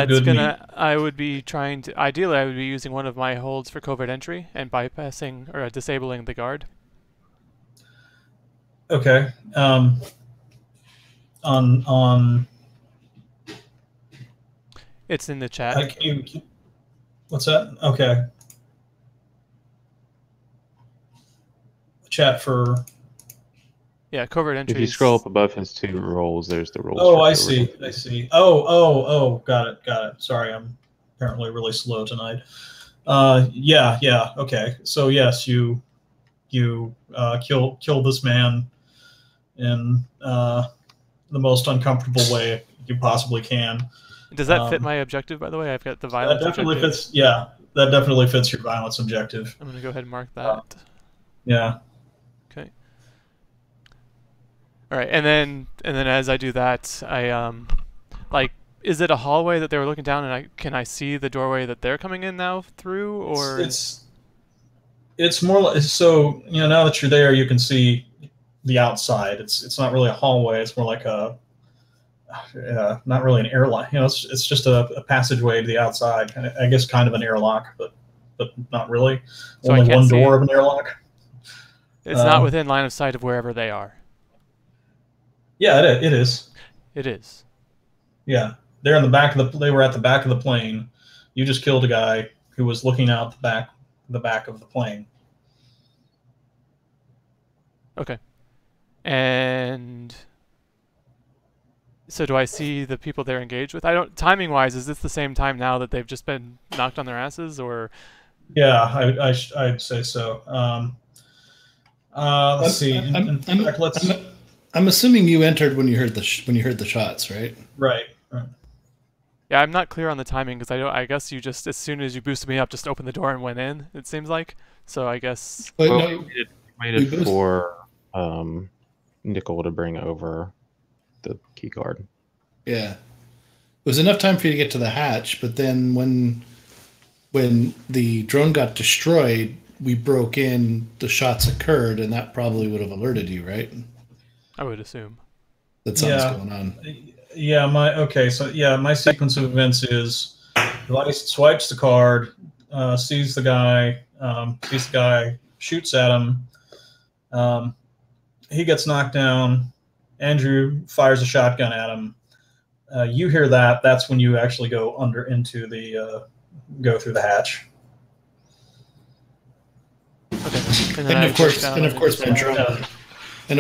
A: good meat.
B: I would be trying to, ideally I would be using one of my holds for covert entry and bypassing or disabling the guard.
A: Okay. On
B: It's in the chat.
A: What's that? Okay. Chat for.
B: Yeah, covert entry.
C: If you scroll up above his 2 rolls, there's the rolls.
A: Oh, I see. I see. Oh. Got it. Sorry, I'm apparently really slow tonight. Yeah. Okay. So yes, you kill this man in the most uncomfortable way you possibly can.
B: Does that fit my objective, by the way? I've got the violence
A: that definitely
B: objective.
A: fits. Yeah, that definitely fits your violence objective.
B: I'm going to go ahead and mark that.
A: Yeah.
B: Okay. All right, and then as I do that, I like, is it a hallway that they were looking down, and can I see the doorway that they're coming in now through, or
A: it's more like, so now that you're there, you can see the outside. It's not really a hallway. It's more like a not really an airlock. It's just a passageway to the outside. I guess kind of an airlock, but not really.
B: So
A: only one door of an airlock.
B: It's not within line of sight of wherever they are.
A: Yeah, it is.
B: It is.
A: Yeah, they're in the back of they were at the back of the plane. You just killed a guy who was looking out the back of the plane.
B: Okay. And so do I see the people they're engaged with? Timing wise, is this the same time now that they've just been knocked on their asses, or?
A: Yeah, I'd say so. Let's see.
D: I'm assuming you entered when you heard the shots, right?
A: Right.
B: Yeah, I'm not clear on the timing because I guess you just, as soon as you boosted me up, just opened the door and went in. It seems like. So I guess.
D: But
C: well,
D: no,
C: we waited for Nickel to bring over the key card.
D: Yeah, it was enough time for you to get to the hatch, but then when the drone got destroyed, we broke in. The shots occurred, and that probably would have alerted you, right?
B: I would assume
D: that something's going on.
A: Yeah, my sequence of events is Elias swipes the card, sees the guy, shoots at him. He gets knocked down. Andrew fires a shotgun at him. You hear that. That's when you actually go go through the hatch.
B: Okay.
D: And of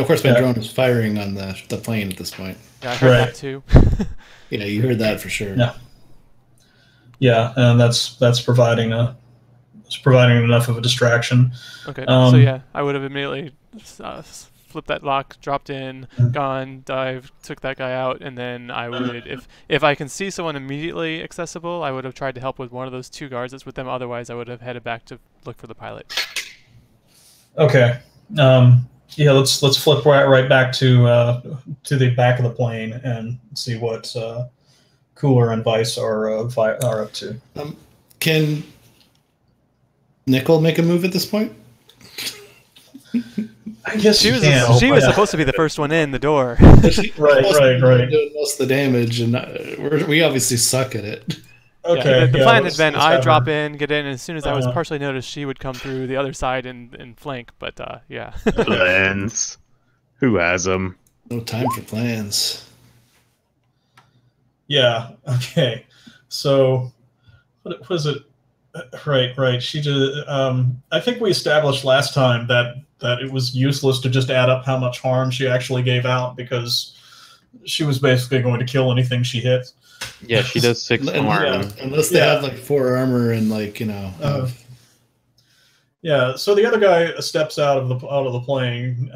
D: course, my drone is firing on the plane at this point.
B: Yeah, I heard that too.
D: Yeah, you heard that for sure.
A: Yeah, and that's providing enough of a distraction.
B: Okay, so yeah, I would have immediately flipped that lock, dropped in, gone, dived, took that guy out, and then I would, if I can see someone immediately accessible, I would have tried to help with one of those 2 guards that's with them. Otherwise, I would have headed back to look for the pilot.
A: Okay. Yeah, let's flip right back to the back of the plane and see what Cooler and Vice are up to.
D: Can Nickel make a move at this point?
A: I guess
B: she was supposed to be the first one in the door.
A: right.
D: Doing most of the damage, and we obviously suck at it.
A: Okay.
B: Yeah, the plan had been I drop in, get in, and as soon as I was partially noticed, she would come through the other side and flank. But yeah.
C: Plans. Who has them?
D: No time for plans.
A: Yeah. Okay. So, what was it? Right. She did. I think we established last time that it was useless to just add up how much harm she actually gave out because she was basically going to kill anything she hit.
C: Yeah, she does 6 harm.
D: Unless they have like 4 armor and like
A: Yeah. So the other guy steps out of the plane.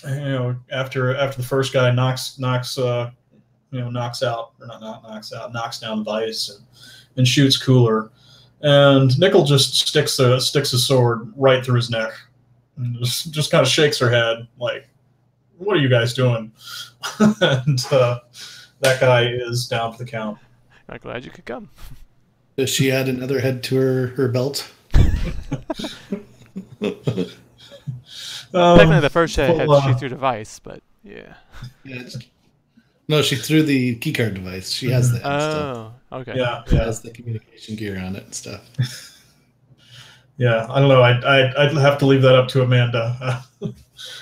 A: After the first guy knocks down Vice and shoots Cooler, and Nickel just sticks his sword right through his neck, and just kind of shakes her head like, "What are you guys doing?" And that guy is down for the count.
B: I'm glad you could come.
D: Does she add another head to her belt?
B: Technically, the first head she threw device, but yeah.
D: No, she threw the keycard device. She has that.
B: Oh, okay.
A: Yeah.
D: It has the communication gear on it and stuff.
A: Yeah, I don't know. I'd have to leave that up to Amanda.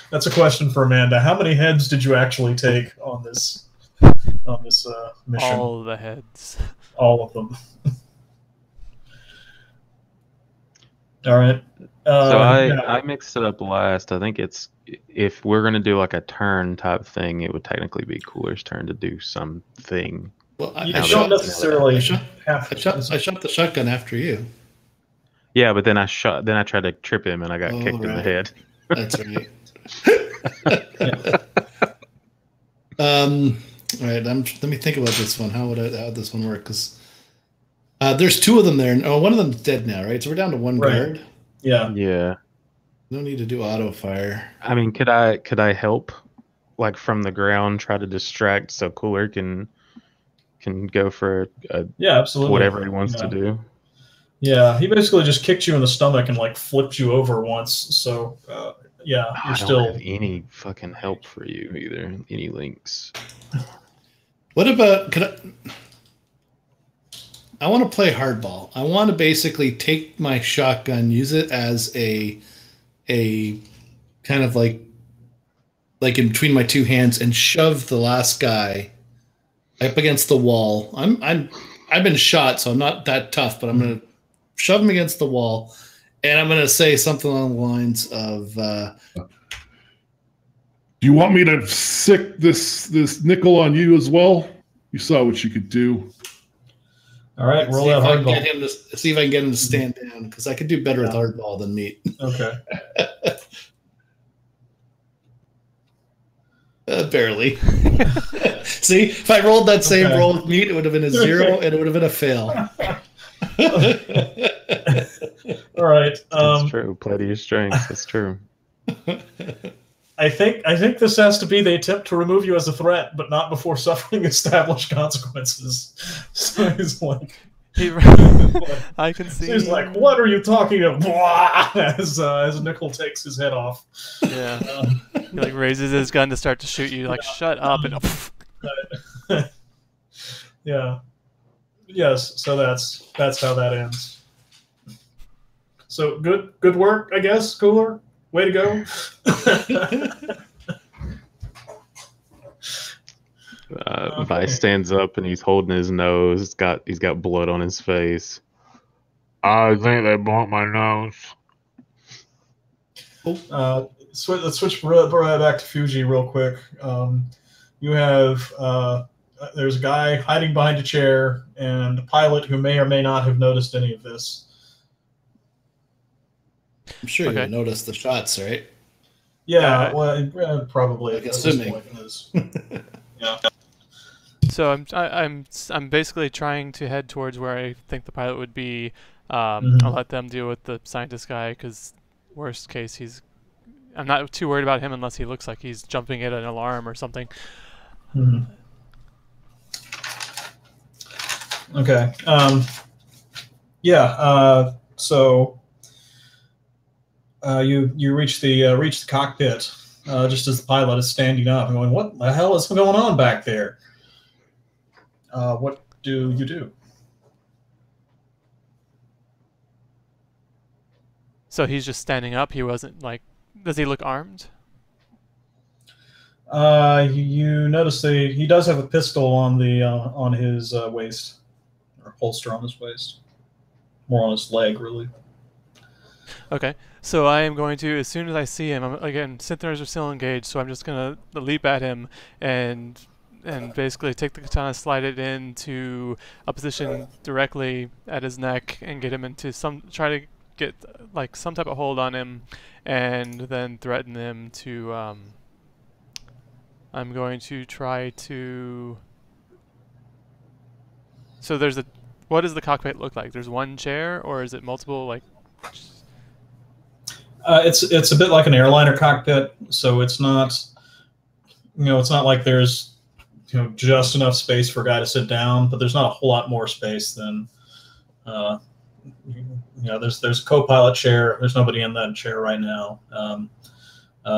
A: That's a question for Amanda. How many heads did you actually take on this mission?
B: All the heads.
A: All of them. All right.
C: So I mixed it up last. I think it's if we're gonna do like a turn type thing, it would technically be Cooler's turn to do something.
D: Well,
A: I don't necessarily have to.
D: I shot the shotgun after you.
C: Yeah, but then I tried to trip him and I got kicked in the head.
D: That's right. All right. Let me think about this one. How would this one work? Because there's 2 of them there. Oh, one of them's dead now, right? So we're down to 1 guard.
A: Yeah.
C: Yeah.
D: No need to do auto fire.
C: I mean, could I help, like from the ground, try to distract so Cooler can go for
A: absolutely
C: whatever he wants to do.
A: Yeah, he basically just kicked you in the stomach and like flipped you over once. So you're
C: I don't have any fucking help for you either. Any links?
D: What about I want to play hardball. I want to basically take my shotgun, use it as a kind of like in between my 2 hands, and shove the last guy up against the wall. I've been shot, so I'm not that tough, but I'm gonna shove him against the wall, and I'm gonna say something along the lines of,
F: "Do you want me to sick this nickel on you as well? You saw what you could do."
A: All right, roll that hardball.
D: See if I can get him to stand down, because I could do better with hardball than meat.
A: Okay.
D: Barely. See, if I rolled that same roll with meat, it would have been a 0 and it would have been a fail.
A: All right.
C: That's true. Play to your strengths. That's true.
A: I think this has to be the attempt to remove you as a threat, but not before suffering established consequences. So he's like,
B: I can see.
A: He's like, "What are you talking about?" As Nickel takes his head off.
B: Yeah. He like raises his gun to start to shoot you. Like, shut up! And
A: yeah. Yes. So that's how that ends. So good work, I guess, Cooler. Way to go.
C: Vice stands up and he's holding his nose. He's got blood on his face. I think they bumped my nose.
A: Let's switch right back to Fuji real quick. You have there's a guy hiding behind a chair and a pilot who may or may not have noticed any of this.
D: I'm sure you noticed the shots, right?
A: Yeah, well, probably.
D: Like assuming.
A: Yeah.
B: So I'm basically trying to head towards where I think the pilot would be. I'll let them deal with the scientist guy because worst case I'm not too worried about him unless he looks like he's jumping at an alarm or something.
A: Okay. Yeah. So you reach the cockpit just as the pilot is standing up and going, "What the hell is going on back there?" What do you do?
B: So he's just standing up. He wasn't like. Does he look armed?
A: You notice he does have a pistol on his waist, or holster on his waist, more on his leg, really.
B: Okay, so I am going to, as soon as I see him, again, synth-nerves are still engaged, so I'm just going to leap at him and basically take the katana, slide it into a position directly at his neck, and get him into try to get like some type of hold on him, and then threaten him to. I'm going to try to. So what does the cockpit look like? There's one chair, or is it multiple like?
A: It's a bit like an airliner cockpit, so it's not, it's not like there's, just enough space for a guy to sit down, but there's not a whole lot more space than, there's a co-pilot chair. There's nobody in that chair right now.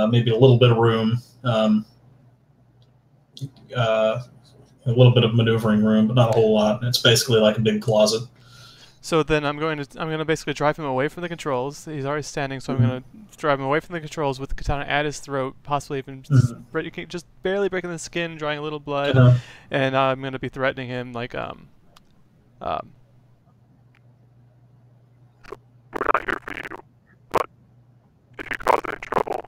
A: Maybe a little bit of room, a little bit of maneuvering room, but not a whole lot. It's basically like a big closet.
B: So then I'm going to basically drive him away from the controls. He's already standing, so I'm going to drive him away from the controls with the katana at his throat, possibly even just barely breaking the skin, drawing a little blood, and I'm going to be threatening him like
E: We're not here for you, but if you cause any trouble,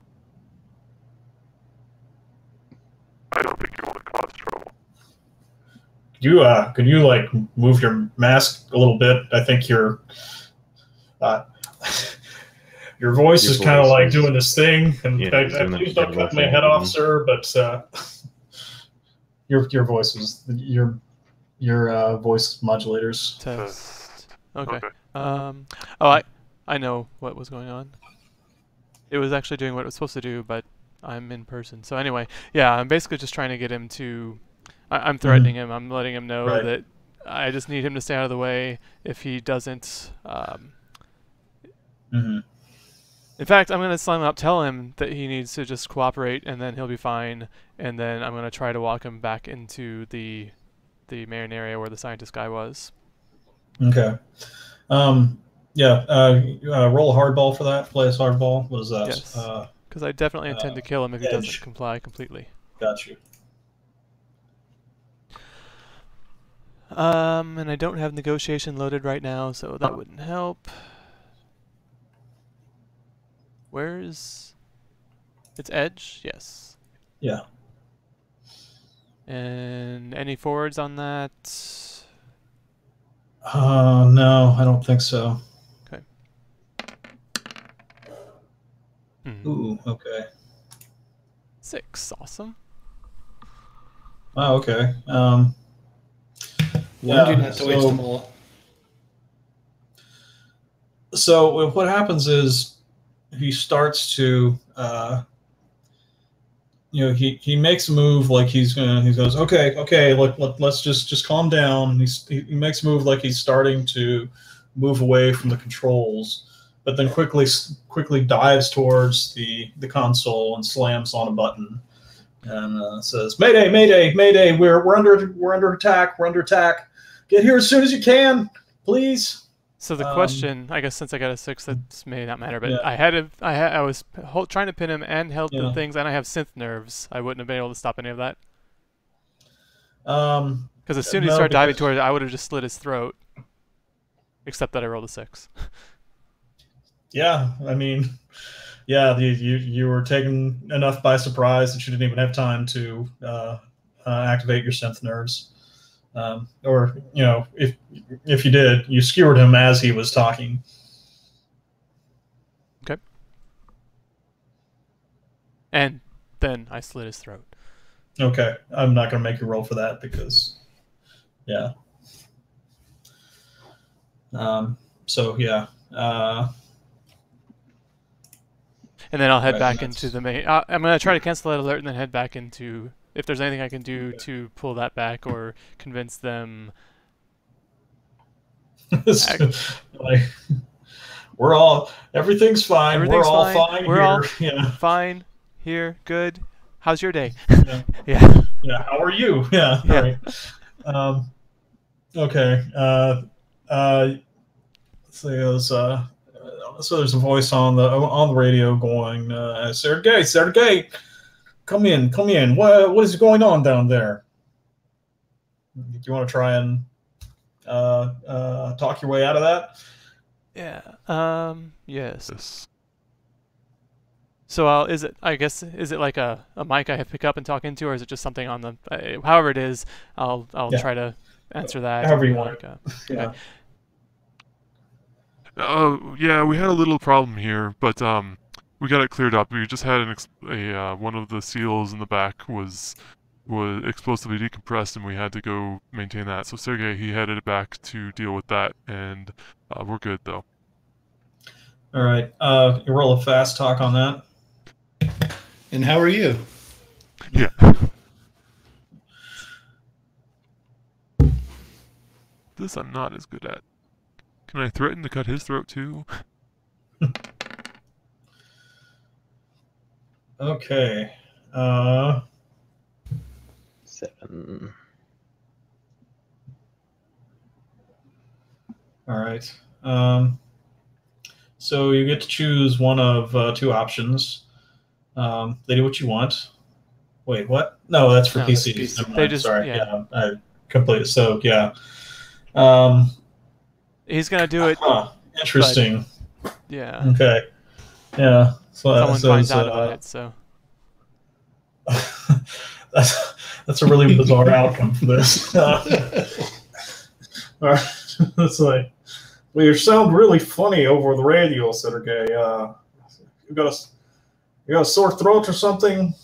E: I don't think you want to cause trouble.
A: Could you like move your mask a little bit? I think your voice is kind of like doing this thing, and please don't cut my head off, sir. But your voice was your voice modulators.
B: Test. Okay. Oh, I know what was going on. It was actually doing what it was supposed to do, but I'm in person. So anyway, yeah, I'm basically just trying to get him to. I'm threatening him. I'm letting him know that I just need him to stay out of the way. If he doesn't, in fact, I'm going to slam him up, tell him that he needs to just cooperate, and then he'll be fine. And then I'm going to try to walk him back into the main area where the scientist guy was.
A: Okay. Yeah. Roll a hardball for that. Play as hardball. What is that?
B: Yes. Because I definitely intend to kill him if he doesn't comply completely.
A: Got you.
B: And I don't have negotiation loaded right now, so that wouldn't help. Where's... It's edge? Yes.
A: Yeah.
B: And any forwards on that?
A: No, I don't think so.
B: Okay.
A: Ooh, okay.
B: 6, awesome.
A: Oh, okay.
D: Warned you not to waste them all.
A: So what happens is he starts to, he makes a move like he goes, okay, let's just calm down. He makes a move like he's starting to move away from the controls, but then quickly dives towards the console and slams on a button and says, "Mayday, mayday, mayday! We're under attack! We're under attack! Get here as soon as you can, please."
B: So the question, I guess, since I got a 6, that may not matter. But yeah. I was trying to pin him and held the things, and I have synth nerves. I wouldn't have been able to stop any of that. Because as soon as he started diving towards it, I would have just slit his throat. Except that I rolled a 6.
A: Yeah, I mean, yeah, you were taken enough by surprise that you didn't even have time to activate your synth nerves. Or, if you did, you skewered him as he was talking.
B: Okay. And then I slit his throat.
A: Okay, I'm not gonna make you roll for that because, yeah. So yeah.
B: And then I'll head back into the main. I'm gonna try to cancel that alert and then head back into. If there's anything I can do to pull that back or convince them.
A: Like, everything's fine. We're all fine
B: We're
A: here.
B: all
A: Yeah.
B: fine here. Good. How's your day?
A: Yeah.
B: Yeah.
A: Yeah. How are you? Yeah.
B: Yeah.
A: All right. Okay. So there's a voice on the radio going, Sergey, come in. What is going on down there? Do you want to try and talk your way out of that?
B: Yeah. Yes. So is it like a mic I have to pick up and talk into, or is it just something on the however it is, I'll try to answer that.
A: However you want.
B: Yeah.
E: Yeah, we had a little problem here, but we got it cleared up. We just had one of the seals in the back was explosively decompressed, and we had to go maintain that. So Sergey, he headed back to deal with that, and we're good though.
A: All right. You roll a fast talk on that.
D: And how are you?
E: Yeah. This I'm not as good at. Can I threaten to cut his throat too?
A: Okay.
C: 7.
A: All right. So you get to choose one of 2 options. They do what you want. Wait, what? No, that's for PCs. Never mind.
B: They just,
A: Sorry.
B: yeah.
A: I completely. So yeah.
B: He's gonna do it.
A: Interesting.
B: Yeah.
A: Okay. Yeah. So
B: someone finds out about it. So.
A: that's a really bizarre outcome for this. All right. That's like, well, you sound really funny over the radio, Sergey. You got a sore throat or something?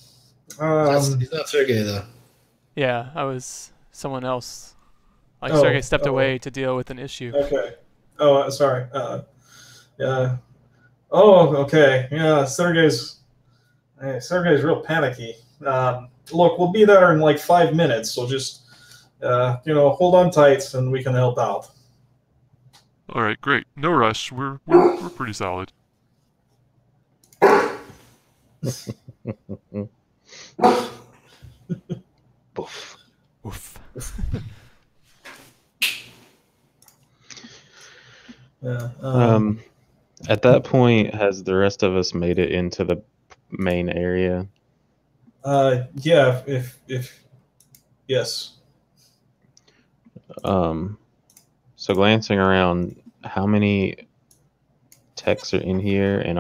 D: He's not Sergey though.
B: Yeah, I was someone else. Like Sergey stepped away to deal with an issue.
A: Okay. Oh, sorry. Yeah. Oh, okay. Yeah, Sergey's real panicky. Look, we'll be there in like 5 minutes, so just hold on tight and we can help out.
E: All right, great. No rush. We're pretty solid.
C: Oof.
B: Oof.
A: Yeah.
C: At that point, has the rest of us made it into the main area?
A: Yeah. If yes.
C: So glancing around, how many techs are in here, and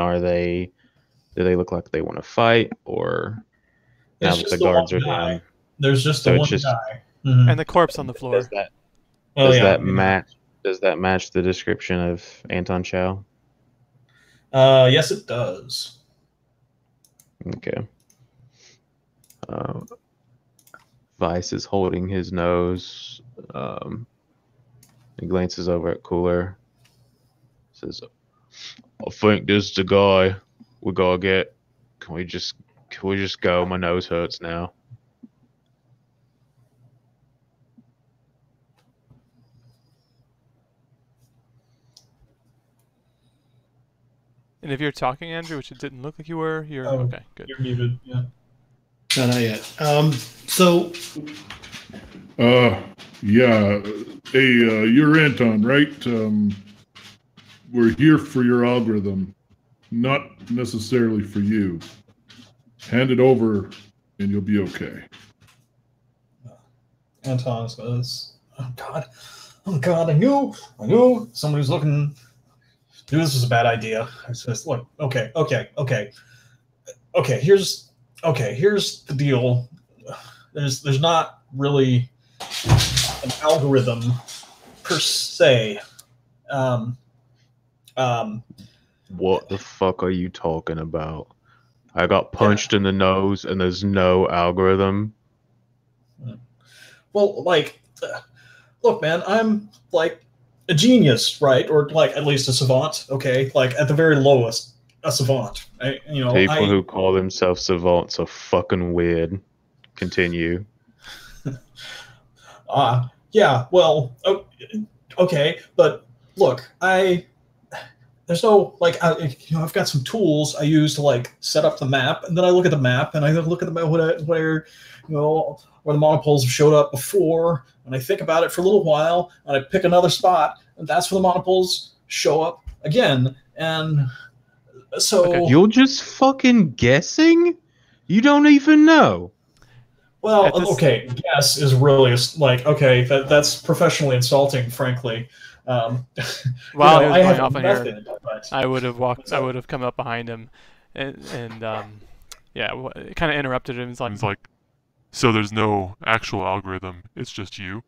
C: do they look like they want to fight, or now that the guards are down?
A: There's just the one guy. Mm-hmm.
B: And the corpse on the floor.
C: Does that match the description of Anton Chow?
A: Yes, it does.
C: Okay. Vice is holding his nose. He glances over at Cooler. Says, "I think this is the guy we gotta get. Can we just go? My nose hurts now."
B: And if you're talking, Andrew, which it didn't look like you were, you're okay. Good.
A: You're muted. Yeah.
D: No, not yet. So.
F: Yeah. Hey, you're Anton, right? We're here for your algorithm, not necessarily for you. Hand it over, and you'll be okay.
A: Anton says, "Oh God! I knew somebody was looking. Knew this was a bad idea." I says, "Look, okay. Here's the deal. There's not really an algorithm per se.
C: What the fuck are you talking about? I got punched in the nose, and there's no algorithm.
A: Well, like, look, man, I'm like a genius, right? Or like at least a savant. Okay, like at the very lowest, a savant.
C: People who call themselves savants are fucking weird. Continue.
A: Yeah. Well, okay, but look, there's no like I've got some tools I use to like set up the map, and then I look at the map and I look at the map where the monopoles have showed up before, and I think about it for a little while, and I pick another spot, and that's where the monopoles show up again, and so
C: you're just fucking guessing. You don't even know.
A: Well, okay, guess is really like okay, that's professionally insulting, frankly.
B: While he was going off on
A: here,
B: I would have walked. I would have come up behind him, and yeah, kind of interrupted him.
E: It's like, so there's no actual algorithm. It's just you.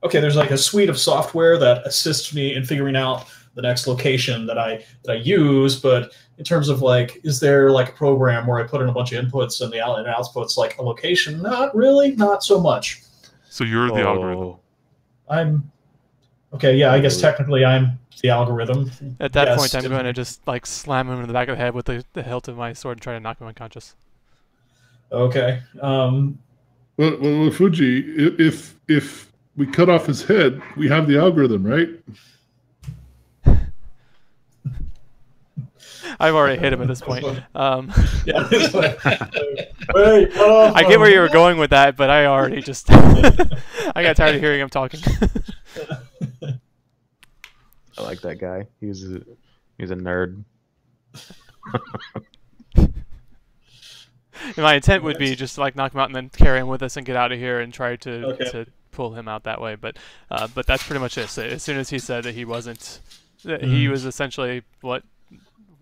A: Okay, there's like a suite of software that assists me in figuring out the next location that I use, but in terms of like, is there like a program where I put in a bunch of inputs and the outputs like a location? Not really, not so much.
E: So you're the algorithm.
A: Okay, yeah, I guess technically I'm the algorithm.
B: At that point, I'm going to just like slam him in the back of the head with the hilt of my sword and try to knock him unconscious.
A: Okay.
F: Well, Fuji, if we cut off his head, we have the algorithm, right?
B: I've already hit him at this point.
A: Yeah.
B: I get where you were going with that, but I already just I got tired of hearing him talking.
C: I like that guy. He's a nerd.
B: My intent would be just to like knock him out and then carry him with us and get out of here and try to pull him out that way. But that's pretty much it. So as soon as he said that he wasn't, that he was essentially what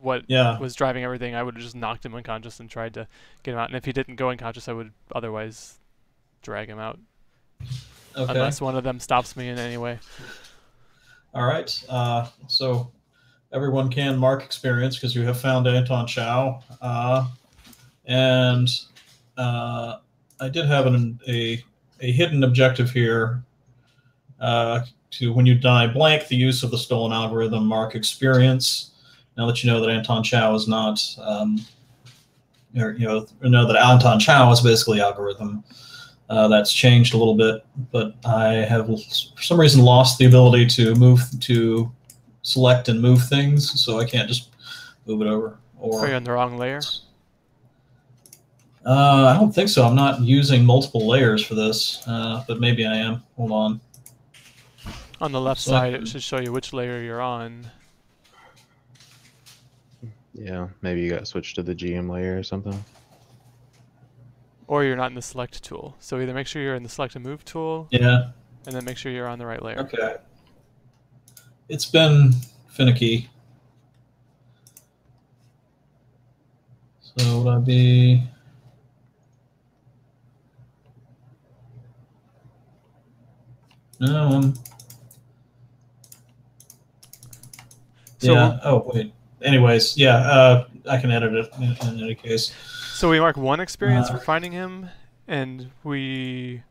B: was driving everything, I would have just knocked him unconscious and tried to get him out. And if he didn't go unconscious, I would otherwise drag him out. Okay. Unless one of them stops me in any way.
A: All right. So everyone can mark experience because you have found Anton Chow. And I did have a hidden objective here to when you deny blank the use of the stolen algorithm, mark experience. Now that you know that Anton Chow is not, know that Anton Chow is basically algorithm. That's changed a little bit, but I have for some reason lost the ability to select and move things, so I can't just move it over.
B: Are you on the wrong layer?
A: I don't think so. I'm not using multiple layers for this, but maybe I am. Hold on.
B: On the left side, it should show you which layer you're on.
C: Yeah, maybe you got switched to the GM layer or something.
B: Or you're not in the select tool. So either make sure you're in the select and move tool.
A: Yeah.
B: And then make sure you're on the right layer.
A: Okay. It's been finicky. So would I be... No, yeah. Oh, wait. Anyways, yeah, I can edit it in any case.
B: So we mark one experience for finding him, and we...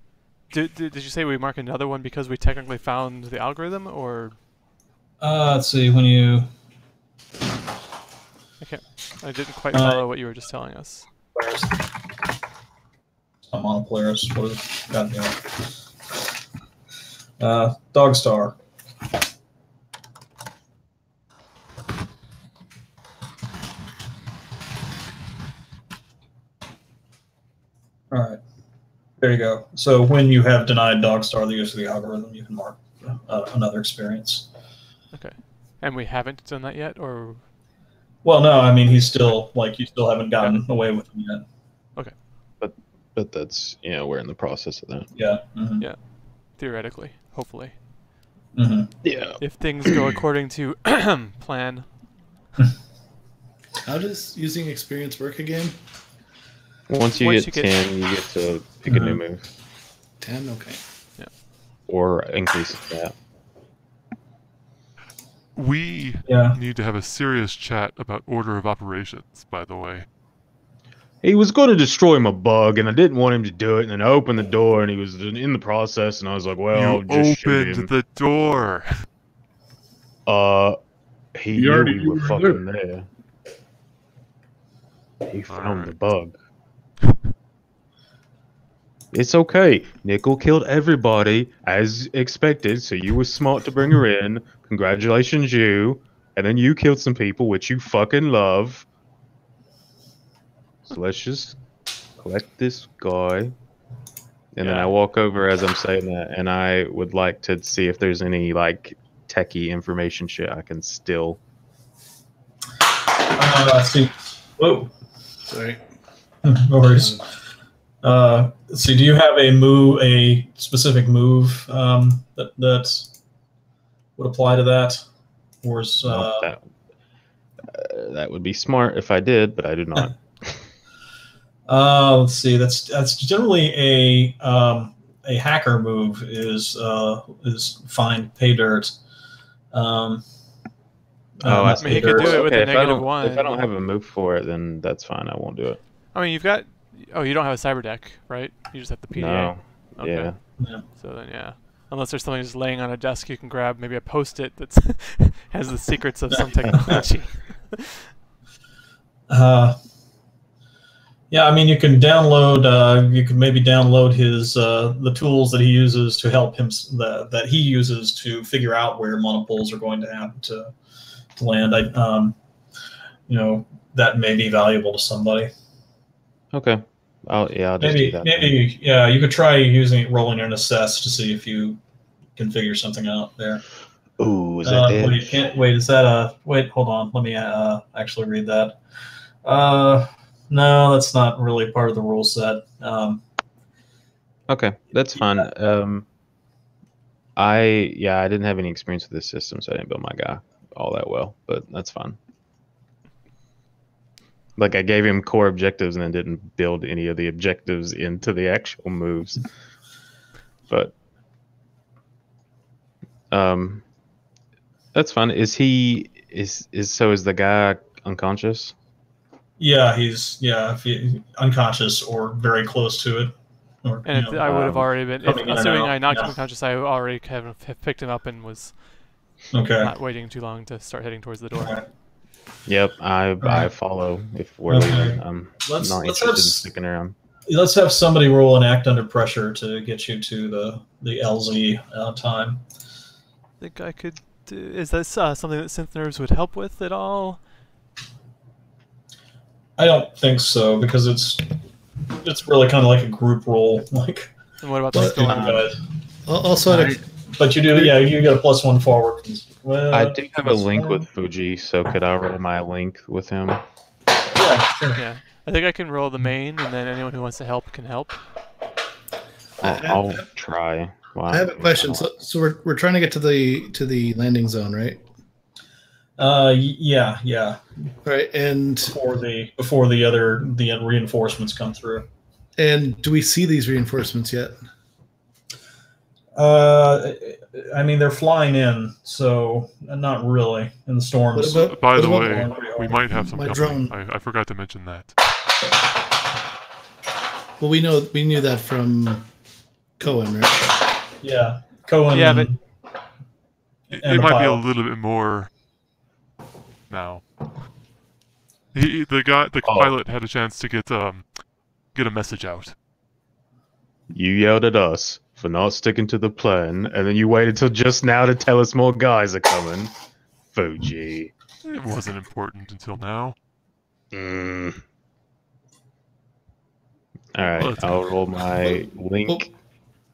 B: Did you say we mark another one because we technically found the algorithm, or...?
A: Let's see, when you...
B: Okay, I didn't quite follow what you were just telling us.
A: I'm on a Polaris. What is it? Goddamn. Dog Star. All right. There you go. So when you have denied Dog Star the use of the algorithm, you can mark another experience.
B: Okay. And we haven't done that yet, or?
A: Well, no. I mean, he's still you still haven't gotten away with him yet.
B: Okay.
C: But that's we're in the process of that.
A: Yeah. Mm-hmm.
B: Yeah. Theoretically, hopefully.
A: Mm-hmm.
C: Yeah.
B: If things go according to plan.
D: How does using experience work again?
C: Once you get 10, you get to pick a new move.
D: 10, okay.
B: Yeah.
C: Or increase that.
E: We
A: Yeah.
E: need to have a serious chat about order of operations, by the way.
C: He was going to destroy my bug, and I didn't want him to do it. And then I opened the door, and he was in the process, and I was like, "Well, I'll
E: You
C: just shoot
E: opened
C: him."
E: the door.
C: He
F: He
C: knew
F: already
C: we
F: knew
C: were
F: we were
C: fucking there. He found the bug. It's okay. Nickel killed everybody as expected, so you were smart to bring her in. Congratulations, you. And then you killed some people, which you fucking love. So let's just collect this guy. And then I walk over as I'm saying that, and I would like to see if there's any, like, techie information shit I can steal.
A: Let's see. Whoa.
D: Sorry.
A: No worries. Let's see. Do you have a specific move that would apply to that, or is
C: that would be smart if I did, but I do not.
A: Let's see. That's generally a hacker move. Is find pay dirt.
C: I mean,
B: he could do it with a -1.
C: If I don't have a move for it, then that's fine. I won't do it.
B: I mean, you've got. Oh, you don't have a cyber deck, right? You just have the PdA.
C: No.
B: Okay.
A: Yeah.
B: So then, yeah. Unless there's something just laying on a desk, you can grab maybe a Post-it that has the secrets of some technology.
A: Yeah, I mean, you can download. You can maybe download his the tools that he uses to help him that he uses to figure out where monopoles are going to happen to land. That may be valuable to somebody.
C: Okay. I'll just do that.
A: Maybe you could try rolling an assess to see if you can figure something out there.
C: Ooh, is that it?
A: Wait, is that wait, hold on. Let me actually read that. No, that's not really part of the rule set.
C: Okay, that's fine. I didn't have any experience with this system, so I didn't build my guy all that well, but that's fine. Like, I gave him core objectives and then didn't build any of the objectives into the actual moves. But that's fine. Is the guy unconscious?
A: Yeah, he's unconscious or very close to it.
B: And I would have already been, assuming I knocked him unconscious, I already have picked him up and was not waiting too long to start heading towards the door.
A: Okay.
C: Yep, I follow. If we're leaving, I'm not interested in sticking around.
A: Let's have somebody roll an act under pressure to get you to the LZ time.
B: I think I could. Is this something that synth nerves would help with at all?
A: I don't think so, because it's really kind of like a group roll. Like.
B: And what about the storm?
D: Also,
A: but you do, you get a +1 forward. Well,
C: I do have a link with Fuji, so could I roll my link with him?
A: Yeah, sure.
B: Yeah, I think I can roll the main, and then anyone who wants to help can help.
C: I'll try. Wow.
D: I have a question. So we're trying to get to the landing zone, right?
A: Yeah.
D: Right, and
A: before the reinforcements come through.
D: And do we see these reinforcements yet?
A: I mean, they're flying in, so not really in the storms.
E: By the way, we might have some company.
D: Drone.
E: I forgot to mention that.
D: Well, we knew that from Cohen, right?
A: Yeah, Cohen.
B: Yeah, but
E: it might be a little bit more now. The pilot had a chance to get a message out.
C: You yelled at us for not sticking to the plan, and then you waited till just now to tell us more guys are coming. Fuji.
E: It wasn't important until now.
C: Alright, I'll roll my link.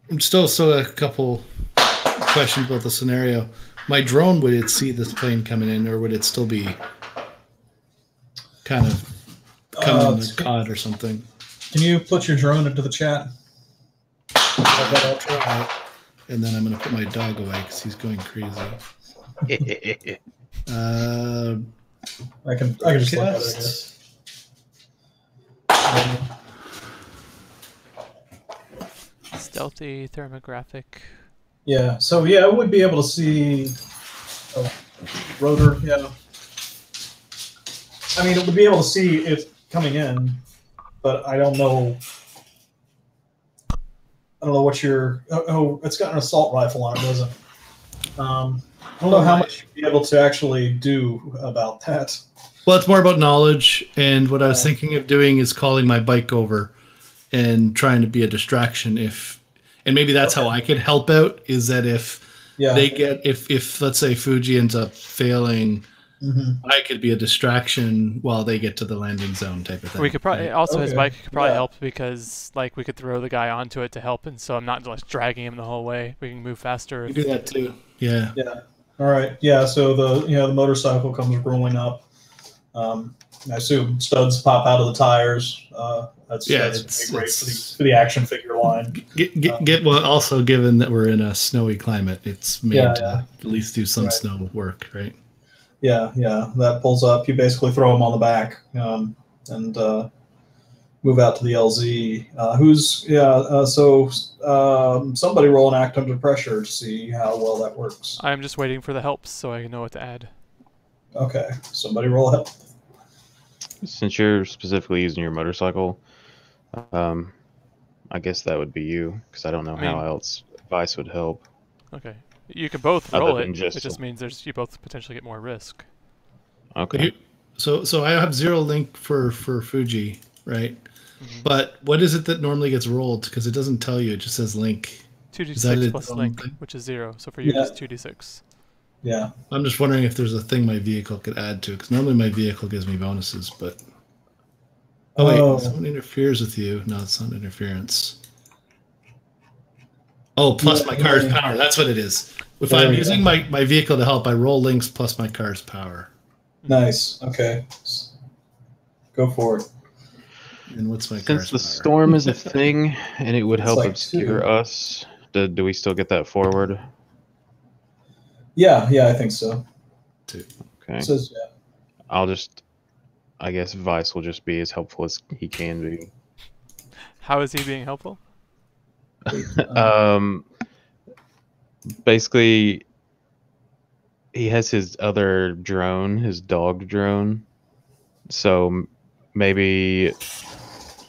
D: Well, still a couple questions about the scenario. My drone, would it see this plane coming in, or would it still be kind of coming on the COD or something?
A: Can you put your drone into the chat?
D: I'll try. And then I'm going to put my dog away because he's going crazy.
A: I can just look at it, I guess.
B: Stealthy, thermographic.
A: Yeah, so I would be able to see. Oh, rotor, yeah. I mean, it would be able to see it coming in, but I don't know. I don't know what your. Oh, it's got an assault rifle on it, doesn't it? I don't know how much you'd be able to actually do about that.
D: Well, it's more about knowledge, and what I was thinking of doing is calling my bike over and trying to be a distraction. And maybe that's how I could help out, is that if they get, if let's say Fuji ends up failing, I could be a distraction while they get to the landing zone type of thing.
B: We could probably also his bike could probably help, because like we could throw the guy onto it to help, and so I'm not just dragging him the whole way. We can move faster.
D: You do that too. Yeah.
A: Yeah. All right. Yeah. So the motorcycle comes rolling up. I assume studs pop out of the tires. That's great for the action figure line.
D: Well, also given that we're in a snowy climate, it's made to at least do some snow work, right?
A: Yeah, that pulls up. You basically throw them on the back and move out to the LZ. Somebody roll an act under pressure to see how well that works.
B: I'm just waiting for the helps so I know what to add.
A: Okay, somebody roll help.
C: Since you're specifically using your motorcycle, I guess that would be you, because I don't know how else Vice would help.
B: Okay. You could both roll it. It just means you both potentially get more risk.
C: Okay.
D: So I have 0 link for Fuji, right? But what is it that normally gets rolled? Because it doesn't tell you. It just says link.
B: 2d6 plus link, which is 0. So for you, it's 2d6.
A: Yeah.
D: I'm just wondering if there's a thing my vehicle could add to it. Because normally my vehicle gives me bonuses, but... Oh, wait. Someone interferes with you. No, it's not interference. Oh, plus my car's power. That's what it is. If I'm using my vehicle to help, I roll links plus my car's power.
A: Nice. Okay. Go for it.
D: And what's my
C: Since
D: car's
C: the
D: power?
C: storm is a thing and it would help
A: like
C: obscure
A: 2.
C: us, do we still get that forward?
A: Yeah, I think so.
D: 2.
C: Okay.
A: Says,
C: I guess Vice will just be as helpful as he can be.
B: How is he being helpful?
C: Basically, he has his other drone, his dog drone. So maybe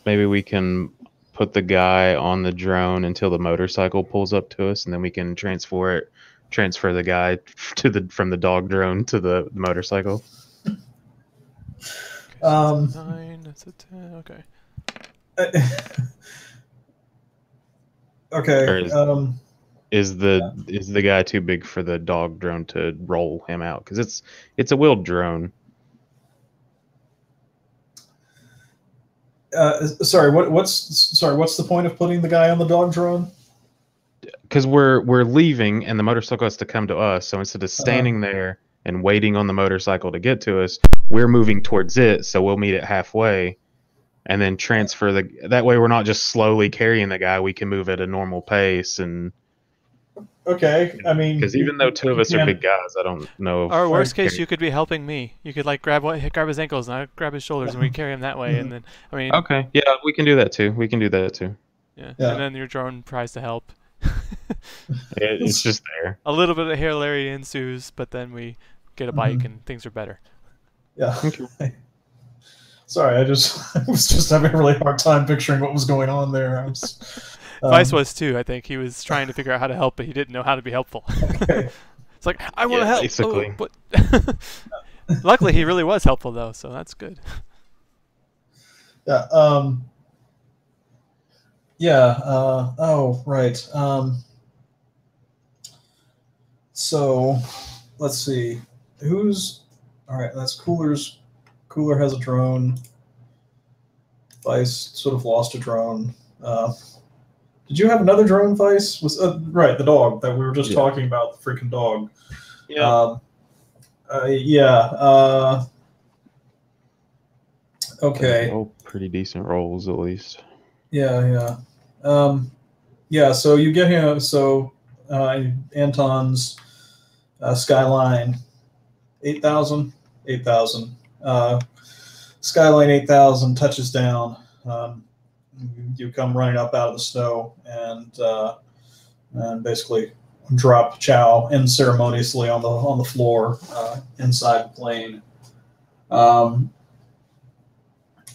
C: we can put the guy on the drone until the motorcycle pulls up to us, and then we can transfer the guy from the dog drone to the motorcycle.
B: Okay, so 9, that's a 10. Okay.
A: Okay.
C: Is the guy too big for the dog drone to roll him out? Because it's a wheeled drone.
A: Sorry. What's the point of putting the guy on the dog drone?
C: Because we're leaving and the motorcycle has to come to us. So instead of standing there and waiting on the motorcycle to get to us, we're moving towards it. So we'll meet it halfway, and then transfer that way we're not just slowly carrying the guy. We can move at a normal pace. And
A: okay, I mean,
C: because even though 2 of us are big guys, I don't know.
B: Or worst case, you could be helping me. You could like grab his ankles and I grab his shoulders, and we carry him that way. And then
C: okay, yeah, we can do that too.
B: Yeah. And then your drone tries to help.
C: It's just there.
B: A little bit of hilarity ensues, but then we get a bike and things are better.
A: Yeah. Sorry, I was just having a really hard time picturing what was going on there.
B: Vice was too. I think he was trying to figure out how to help, but he didn't know how to be helpful.
A: Okay.
B: It's like, I want to help.
C: Basically.
B: Oh, but luckily, he really was helpful though, so that's good.
A: Yeah. Oh, right. So, let's see. All right, that's Cooler's. Cooler has a drone. Vice sort of lost a drone. Did you have another drone, Vice? Right, the dog that we were just talking about, the freaking dog.
C: Yeah.
A: Okay.
C: All pretty decent rolls, at least.
A: Yeah. So you get him. So Anton's Skyline 8,000. Skyline 8,000 touches down. You come running up out of the snow and basically drop Chow unceremoniously on the floor inside the plane.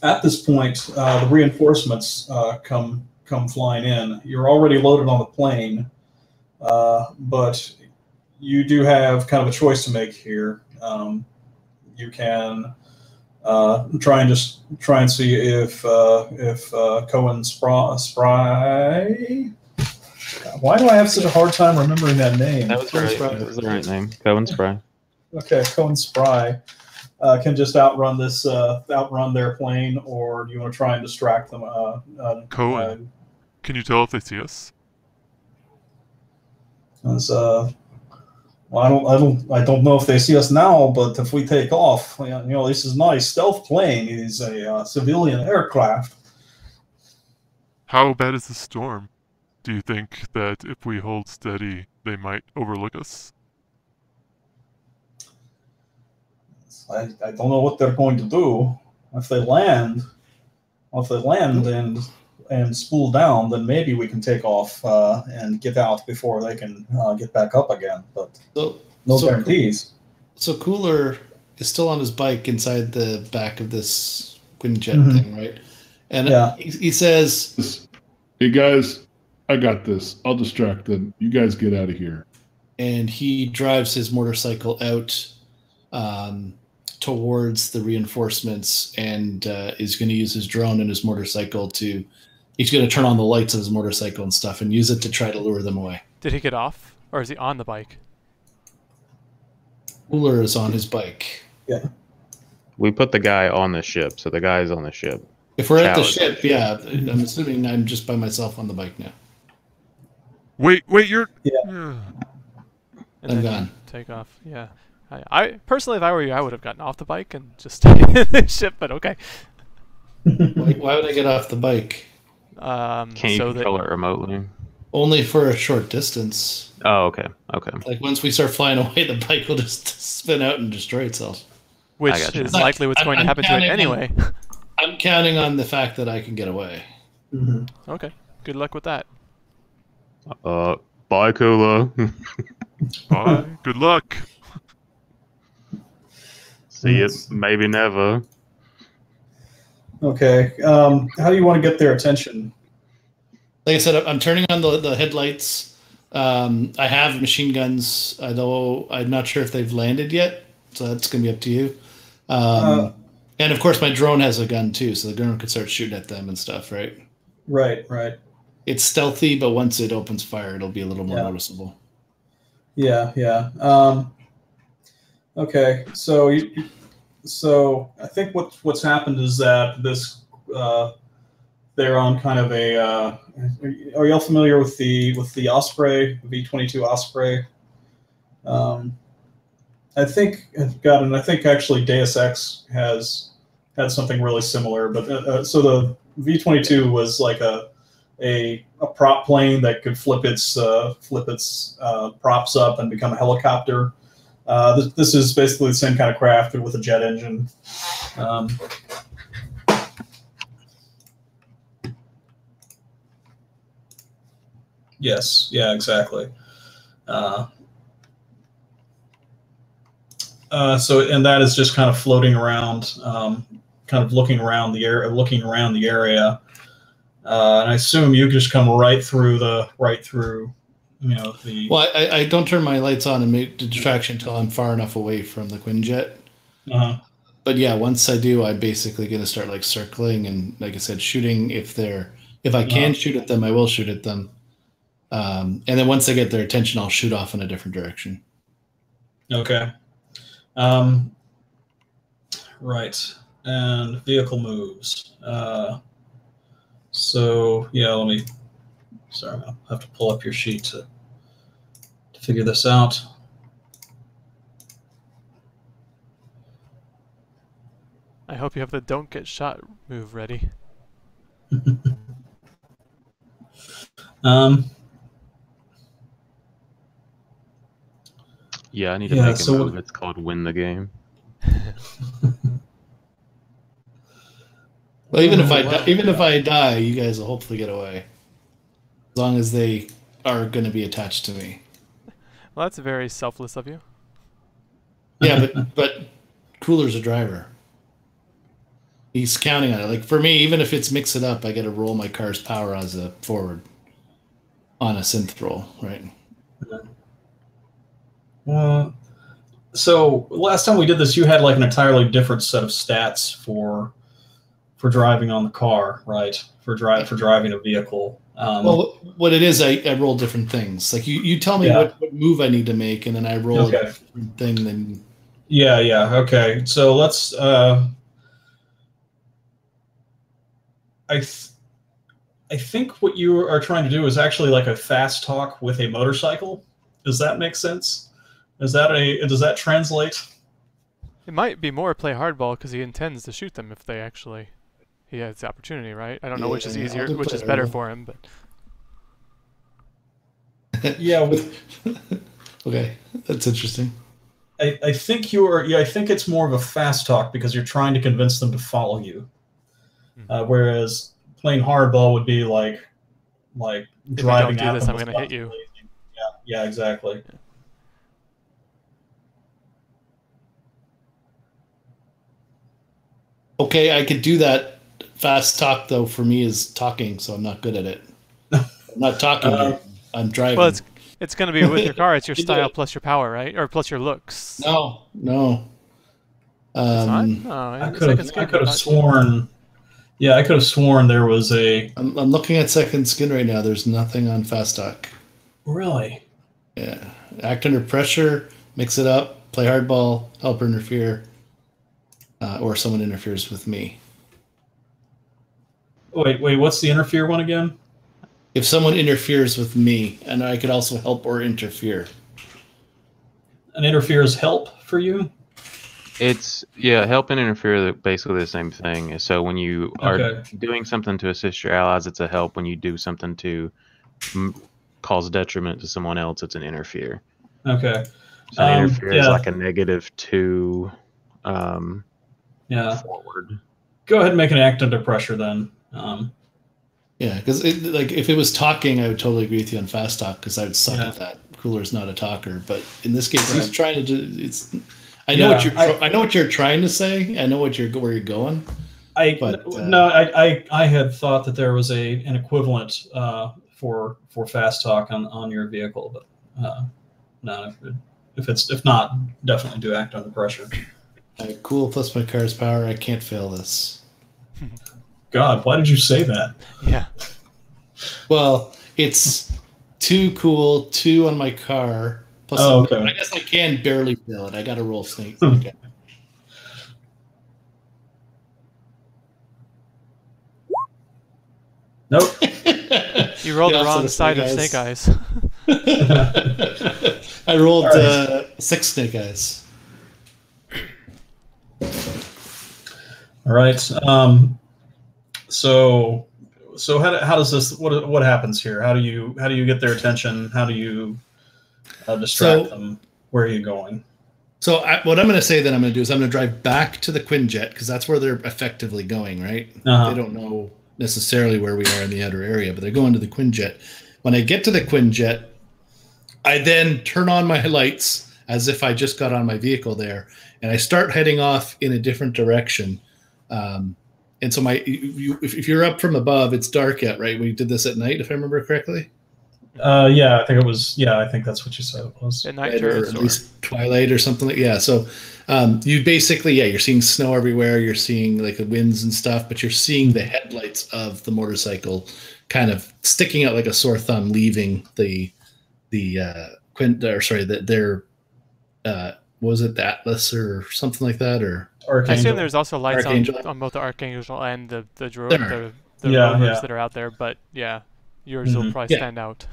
A: At this point, the reinforcements come flying in. You're already loaded on the plane, but you do have kind of a choice to make here. You can try and see if Cohen Spry. Why do I have such a hard time remembering that name?
C: That was right. That was the right name. Cohen Spry.
A: Okay, Cohen Spry can just outrun their plane, or do you want to try and distract them?
E: Cohen, can you tell if they see us?
A: Well, I don't know if they see us now, but if we take off, this is not a stealth plane; it is a civilian aircraft.
E: How bad is the storm? Do you think that if we hold steady, they might overlook us?
A: I don't know what they're going to do. If they land and spool down, then maybe we can take off and get out before they can get back up again. But no guarantees.
D: So Cooler is still on his bike inside the back of this Quinjet thing, right? And he says,
F: "Hey guys, I got this. I'll distract them. You guys get out of here."
D: And he drives his motorcycle out towards the reinforcements and is going to use his drone and his motorcycle to... He's going to turn on the lights of his motorcycle and stuff and use it to try to lure them away.
B: Did he get off? Or is he on the bike?
D: Cooler is on his bike.
A: Yeah.
C: We put the guy on the ship, so the guy's on the ship.
D: If we're at the ship, yeah. I'm assuming I'm just by myself on the bike now.
E: Wait, you're...
A: Yeah.
B: And
D: I'm
B: then
D: gone.
B: Take off, yeah. I personally, if I were you, I would have gotten off the bike and just stayed in the ship, but okay.
D: Why would I get off the bike?
C: Can you control it remotely?
D: Only for a short distance.
C: Oh, okay.
D: Like once we start flying away, the bike will just spin out and destroy itself.
B: Which is likely what's going to happen to it anyway.
D: I'm counting on the fact that I can get away.
A: Mm-hmm.
B: Okay. Good luck with that.
C: Bye, Cooler.
E: Bye. Good luck.
C: See you. Maybe never.
A: Okay. How do you want to get their attention?
D: Like I said, I'm turning on the headlights. I have machine guns, although I'm not sure if they've landed yet. So that's going to be up to you. And of course, my drone has a gun too, so the drone could start shooting at them and stuff, right?
A: Right.
D: It's stealthy, but once it opens fire, it'll be a little more noticeable.
A: Yeah. Okay, so I think what's happened is that this they're on kind of a. Are y'all familiar with the Osprey, V-22 Osprey? I think actually Deus Ex has had something really similar, but so the V-22 was like a prop plane that could flip its props up and become a helicopter. This is basically the same kind of craft, but with a jet engine. Yes, yeah, exactly. And that is just kind of floating around, kind of looking around the area. And I assume you just come right through. Well,
D: I don't turn my lights on and make the distraction until I'm far enough away from the Quinjet. But yeah, once I do, I'm basically going to start like circling and, like I said, shooting. If I can shoot at them, I will shoot at them. And then once I get their attention, I'll shoot off in a different direction.
A: Okay. Right. And vehicle moves. So yeah, sorry, I'll have to pull up your sheet to figure this out.
B: I hope you have the don't get shot move ready.
C: Yeah, I need to make a move. It's called win the game.
D: Well, even if I die, you guys will hopefully get away, as long as they are going to be attached to me.
B: Well, that's very selfless of you.
D: Yeah, but Cooler's a driver. He's counting on it. Like for me, even if it's mix it up, I got to roll my car's power as a forward on a synth roll, right?
A: So last time we did this, you had like an entirely different set of stats for driving on the car, right? For driving a vehicle.
D: Well, what it is, I roll different things. Like you tell me what move I need to make, and then I roll a different thing. Then
A: yeah. Okay, so let's. I think what you are trying to do is actually like a fast talk with a motorcycle. Does that make sense? Does that translate?
B: It might be more play hardball because he intends to shoot them if he has the opportunity, right? I don't know which is easier, which is better for him, but
A: yeah.
D: Okay, that's interesting.
A: I think I think it's more of a fast talk because you're trying to convince them to follow you. Whereas playing hardball would be like driving
B: if you don't do this, I'm going to hit you.
A: Yeah, exactly. Yeah.
D: Okay, I could do that. Fast talk though for me is talking, so I'm not good at it. I'm not talking. I'm driving.
B: Well, it's going to be with your car. It's your style plus your power, right? Or plus your looks.
D: No.
A: I could have sworn. Yeah, I could have sworn there was a.
D: I'm looking at second skin right now. There's nothing on fast talk.
A: Really?
D: Yeah. Act under pressure. Mix it up. Play hardball. Help or interfere. Or someone interferes with me.
A: Wait. What's the interfere one again?
D: If someone interferes with me, and I could also help or interfere.
A: And interfere is help for you?
C: It's help and interfere are basically the same thing. So when you are doing something to assist your allies, it's a help. When you do something to cause detriment to someone else, it's an interfere.
A: Okay.
C: So interfere is like a -2 forward.
A: Go ahead and make an act under pressure then.
D: Yeah, because if it was talking, I would totally agree with you on fast talk because I would suck at that. Cooler's not a talker, but in this case, he's trying to do. I know what you're trying to say. I know where you're going.
A: I had thought that there was an equivalent for fast talk on your vehicle, but no. If not, definitely do act under pressure.
D: Cool plus my car's power. I can't fail this.
A: God, why did you say that?
B: Yeah.
D: Well, it's 2 cool, 2 on my car. Plus
A: okay.
D: I guess I can barely fail it. I got to roll snake.
A: Nope.
B: You rolled the wrong side of Snake Eyes.
D: I rolled 6 Snake Eyes.
A: All right. So how does this? What happens here? How do you get their attention? How do you distract them? Where are you going?
D: So what I'm going to say that I'm going to do is I'm going to drive back to the Quinjet because that's where they're effectively going, right? They don't know necessarily where we are in the outer area, but they're going to the Quinjet. When I get to the Quinjet, I then turn on my lights as if I just got on my vehicle there, and I start heading off in a different direction. And so if you're up from above, it's dark out, right? We did this at night, if I remember correctly.
A: Yeah, I think it was. Yeah, I think that's what you said it was.
B: At night,
D: or at least twilight or something like. Yeah. So you basically, you're seeing snow everywhere. You're seeing like the winds and stuff, but you're seeing the headlights of the motorcycle kind of sticking out like a sore thumb, leaving was it the Atlas or something like that, or
B: Archangel? I assume there's also lights on both the Archangel and the rovers that are out there, but yeah, yours will probably stand out.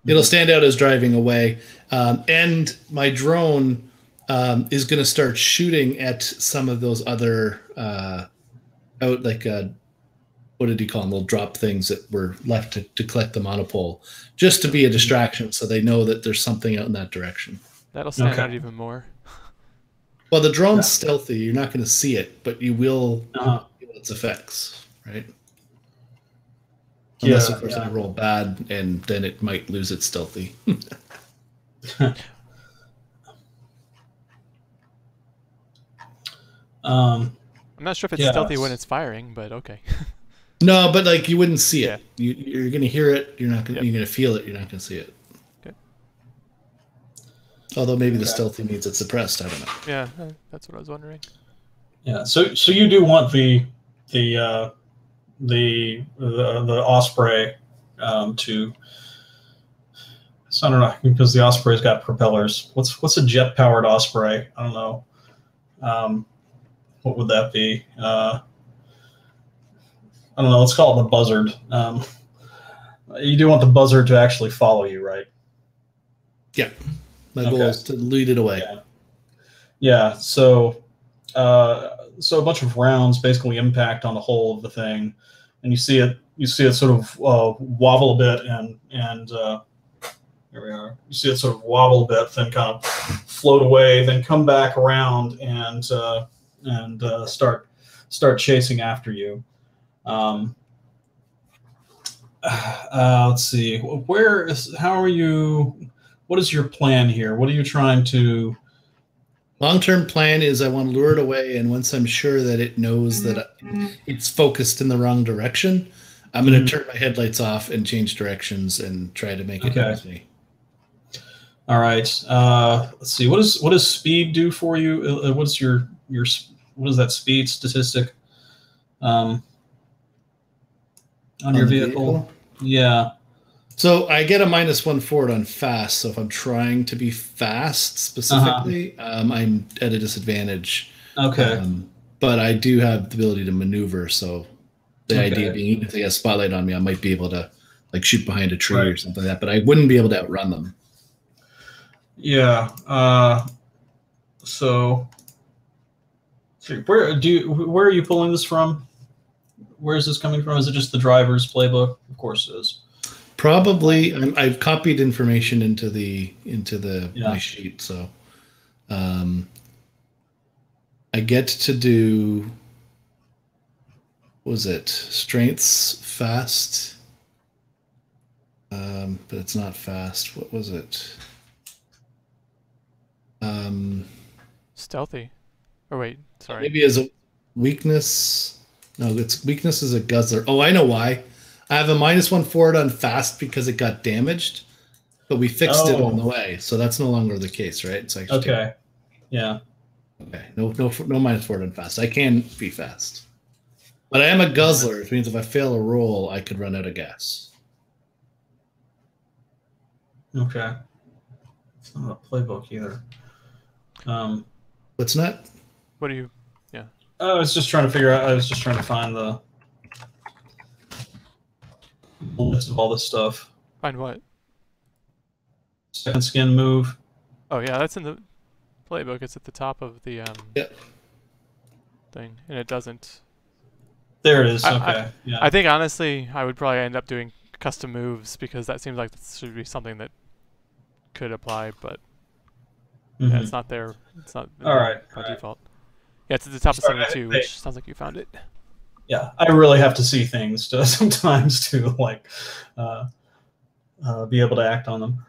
D: It'll stand out as driving away, and my drone is going to start shooting at some of those other what did he call them? Little drop things that were left to collect the monopole, just to be a distraction, so they know that there's something out in that direction.
B: That'll stand out even more.
D: Well, the drone's stealthy. You're not going to see it, but you will feel its effects, right? Unless, of course, I roll bad, and then it might lose its stealthy.
B: I'm not sure if it's
A: yeah,
B: stealthy when it's firing, but okay.
D: No, but like you wouldn't see it.
B: Yeah.
D: You're gonna hear it. You're not gonna.
B: Yep.
D: You're gonna feel it. You're not gonna see it.
B: Okay.
D: Although maybe the stealthy means it's suppressed. I don't know.
B: Yeah, that's what I was wondering.
A: Yeah. So you do want the Osprey to. So I don't know, because the Osprey's got propellers. What's a jet powered Osprey? I don't know. What would that be? I don't know. Let's call it the Buzzard. You do want the Buzzard to actually follow you, right?
D: Yeah. My goal is to lead it away.
A: Yeah. So a bunch of rounds basically impact on the hull of the thing, and you see it sort of wobble a bit, and here we are. You see it sort of wobble a bit, then kind of float away, then come back around and start chasing after you. Let's see. How are you? What is your plan here? What are you trying to?
D: Long-term plan is I want to lure it away, and once I'm sure that it knows that it's focused in the wrong direction, I'm going to turn my headlights off and change directions and try to make it notice me.
A: All right. Let's see. What does speed do for you? What's your what is that speed statistic? On your vehicle? Yeah.
D: So I get a -1 forward on fast. So if I'm trying to be fast specifically, I'm at a disadvantage.
A: Okay.
D: But I do have the ability to maneuver. So the idea being, even if they have a spotlight on me, I might be able to like shoot behind a tree or something like that. But I wouldn't be able to outrun them.
A: Yeah. So where are you pulling this from? Where is this coming from? Is it just the driver's playbook? Of course it is.
D: Probably. I've copied information into my sheet. So I get to do, what was it? Strengths, fast. But it's not fast. What was it?
B: Stealthy. Or wait, sorry.
D: Maybe as a weakness. No, its weakness is a guzzler. Oh, I know why. I have a -1 forward on fast because it got damaged, but we fixed it on the way, so that's no longer the case, right? It's actually
A: okay. Yeah.
D: Okay. No -4 on fast. I can be fast, but I am a guzzler, which means if I fail a roll, I could run out of gas.
A: Okay. It's not a playbook either.
D: What's not?
B: What do you? Yeah.
A: I was just trying to figure out. I was just trying to find the list of all this stuff.
B: Find what?
A: Second skin move.
B: Oh yeah, that's in the playbook. It's at the top of the thing, and it doesn't.
A: There it is. Okay. Yeah.
B: I think honestly, I would probably end up doing custom moves because that seems like this should be something that could apply, but yeah, it's not there. It's not by default. Yeah, it's at the top of 72, which sounds like you found it.
A: Yeah, I really have to see things sometimes to like be able to act on them.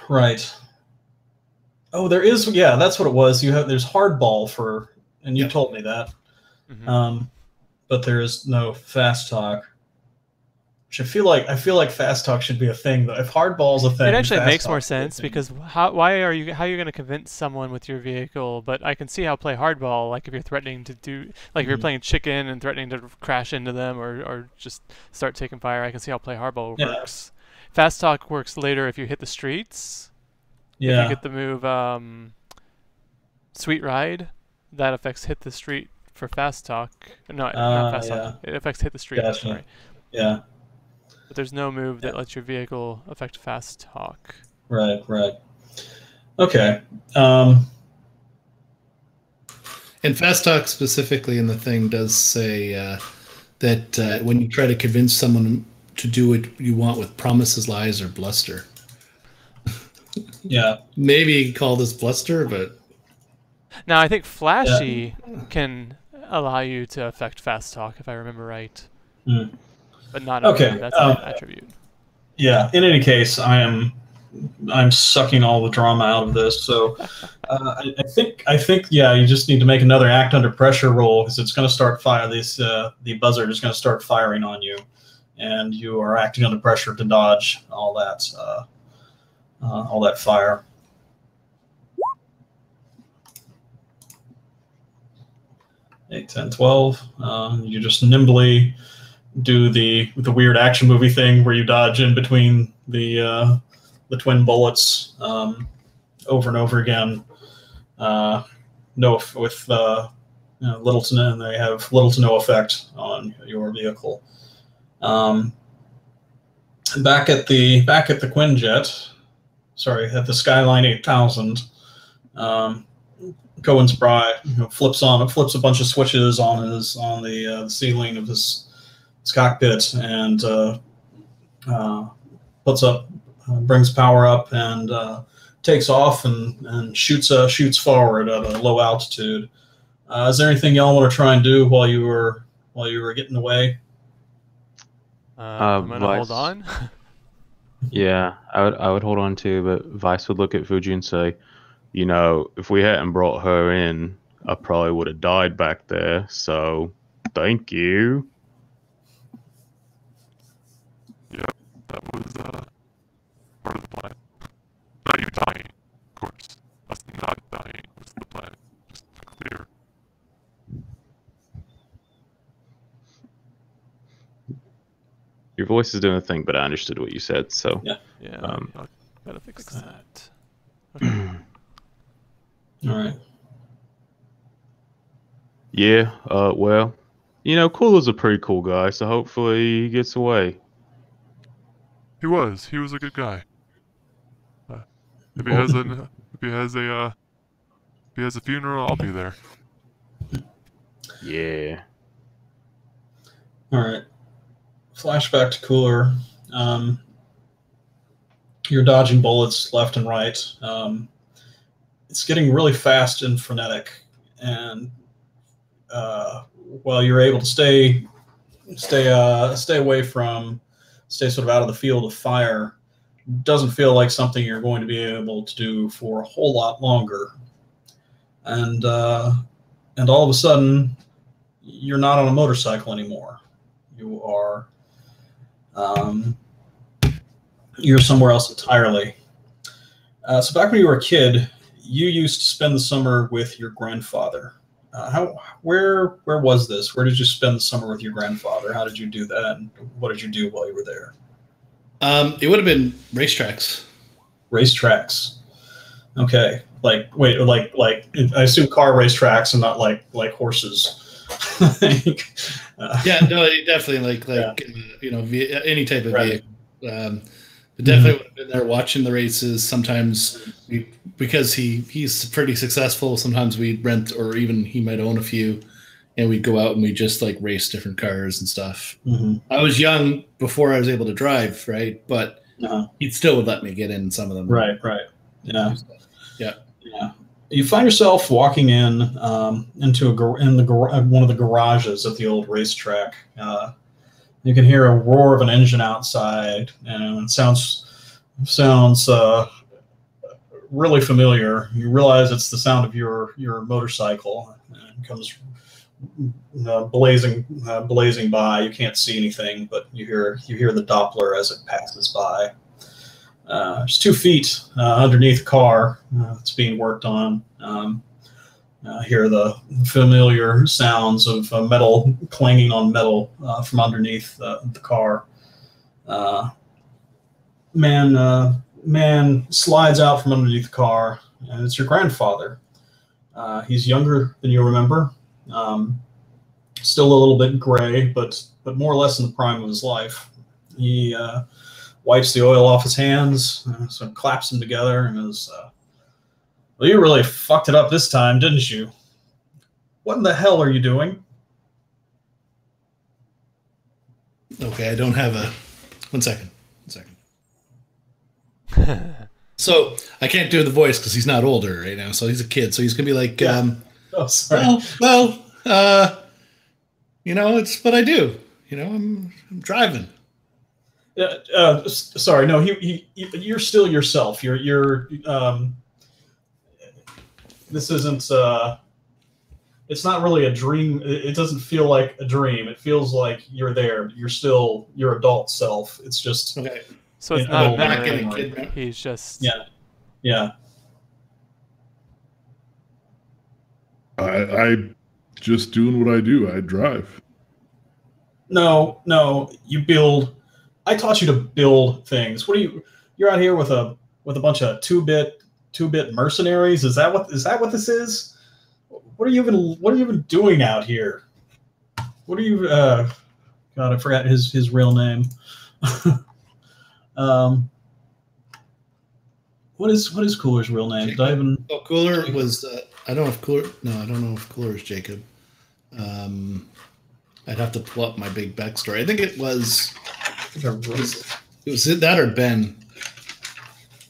A: Right. Oh, there is. Yeah, that's what it was. There's hardball for, and you told me that. But there is no fast talk. Which I feel like fast talk should be a thing. Though, if hardball's a thing,
B: it actually makes more sense because how are you going to convince someone with your vehicle? But I can see how play hardball, like if you're threatening to do, like if you're playing chicken and threatening to crash into them or just start taking fire. I can see how play hardball works. Fast talk works later if you hit the streets.
A: Yeah.
B: If you get the move Sweet Ride, that affects hit the street for fast talk. No, not fast talk. It affects hit the street.
A: Gotcha.
B: Sorry.
A: Yeah.
B: But there's no move that lets your vehicle affect fast talk.
A: Right. Okay.
D: And fast talk specifically in the thing does say that when you try to convince someone to do what you want with promises, lies, or bluster.
A: Yeah.
D: Maybe call this bluster, but
B: now I think flashy can allow you to affect fast talk, if I remember right. But not that's an attribute.
A: Yeah. In any case, I am I'm sucking all the drama out of this. So I think yeah, you just need to make another act under pressure roll, because it's going to start fire. The buzzard is going to start firing on you, and you are acting under pressure to dodge all that fire. Eight, 10, 12. You just nimbly do the weird action movie thing where you dodge in between the twin bullets over and over again. Little to no, and they have little to no effect on your vehicle. Back at the Quinjet, sorry, at the Skyline 8000. Cohen's Spry flips a bunch of switches on the ceiling of his cockpit and brings power up and takes off and shoots forward at a low altitude. Is there anything y'all want to try and do while you were getting away?
B: I'm gonna hold on.
C: Yeah, I would hold on too, but Vice would look at Fuji and say, you know, if we hadn't brought her in, I probably would have died back there, so thank you.
E: Yeah, that was part of the plan. Not you dying, of course. Us not dying was the plan, just to be clear.
C: Your voice is doing a thing, but I understood what you said, so...
B: Yeah, I'll gotta fix that. Okay.
A: All right.
C: Yeah, well, you know, Cooler's a pretty cool guy, so hopefully he gets away.
E: He was a good guy. If he has a funeral, I'll be there.
C: Yeah.
A: All right. Flashback to Cooler. You're dodging bullets left and right. It's getting really fast and frenetic, and while you're able to stay sort of out of the field of fire, doesn't feel like something you're going to be able to do for a whole lot longer. And all of a sudden, you're not on a motorcycle anymore. You are you're somewhere else entirely. So back when you were a kid, you used to spend the summer with your grandfather. Where was this? Where did you spend the summer with your grandfather? How did you do that? And what did you do while you were there?
D: It would have been racetracks.
A: Racetracks. Okay. I assume car racetracks and not like horses.
D: Yeah, no, definitely any type of
A: right.
D: vehicle. But definitely would have been there watching the races. Sometimes because he's pretty successful, sometimes we'd rent, or even he might own a few, and we'd go out and we just like race different cars and stuff. I was young before I was able to drive, right? But he still would let me get in some of them.
A: Right. Yeah. You find yourself walking into one of the garages at the old racetrack. You can hear a roar of an engine outside, and it sounds really familiar. You realize it's the sound of your motorcycle, and it comes blazing by. You can't see anything, but you hear the Doppler as it passes by. There's 2 feet underneath the car that's being worked on. Hear the familiar sounds of metal clanging on metal from underneath the car. Man slides out from underneath the car, and it's your grandfather. He's younger than you remember. Still a little bit gray, but more or less in the prime of his life. He wipes the oil off his hands, so claps them together, and goes, well, you really fucked it up this time, didn't you? What in the hell are you doing?
D: Okay, I don't have a... One second. So, I can't do the voice because he's not older right now, so he's a kid, so he's going to be like,
A: oh, sorry.
D: It's what I do. I'm driving.
A: Sorry, no. You're still yourself. You're. This isn't. It's not really a dream. It doesn't feel like a dream. It feels like you're there. You're still your adult self. It's just.
D: Okay.
B: So it's not a
D: memory.
B: memory. He's just.
A: Yeah.
F: I just doing what I do. I drive.
A: No, you build. I taught you to build things. What are you? You're out here with a bunch of two-bit mercenaries. Is that what this is? What are you even doing out here? What are you? God, I forgot his real name. What is Cooler's real name? Did I even?
D: Oh, Cooler was. I don't know if Cooler. No, I don't know if Cooler is Jacob. I'd have to pull up my big backstory. I think it was. It was that or Ben.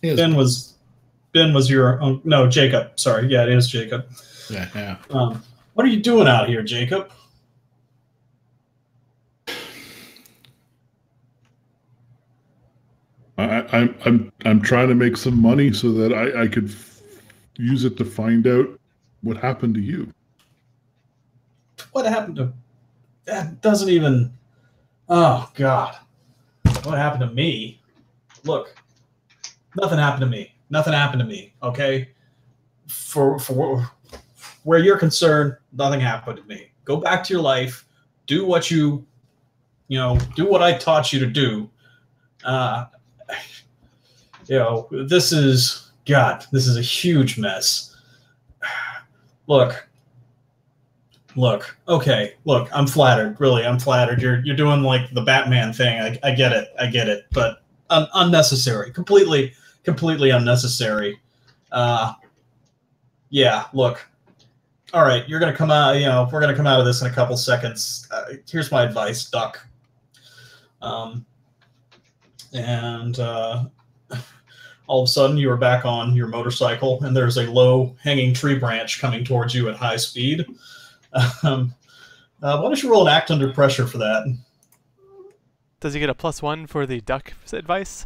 A: Ben was your no Jacob. Sorry, yeah, it is Jacob.
D: Yeah.
A: What are you doing out here, Jacob?
F: I'm trying to make some money so that I could use it to find out what happened to you.
A: What happened to? That doesn't even. Oh God. What happened to me? Look, nothing happened to me. Nothing happened to me. Okay, for where you're concerned, nothing happened to me. Go back to your life. Do what do what I taught you to do. This is a huge mess. Look. Okay. Look, I'm flattered. Really, I'm flattered. You're doing like the Batman thing. I get it. But unnecessary. Completely unnecessary. Yeah. Look. All right. You're gonna come out. We're gonna come out of this in a couple seconds. Here's my advice, Duck. And all of a sudden, you are back on your motorcycle, and there's a low-hanging tree branch coming towards you at high speed. Why don't you roll an act under pressure for that?
B: Does he get a +1 for the duck advice?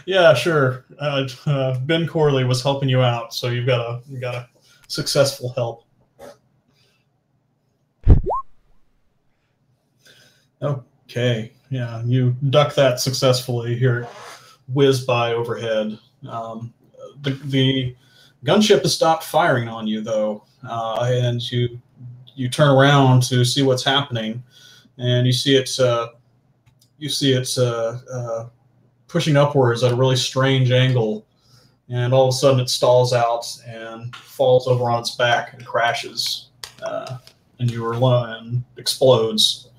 A: Yeah, sure. Ben Corley was helping you out, so you got a successful help. Okay, yeah, you duck that successfully. Here, whiz by overhead. The gunship has stopped firing on you, though, and you turn around to see what's happening, and you see it pushing upwards at a really strange angle, and all of a sudden it stalls out and falls over on its back and crashes, and you are alone and explodes,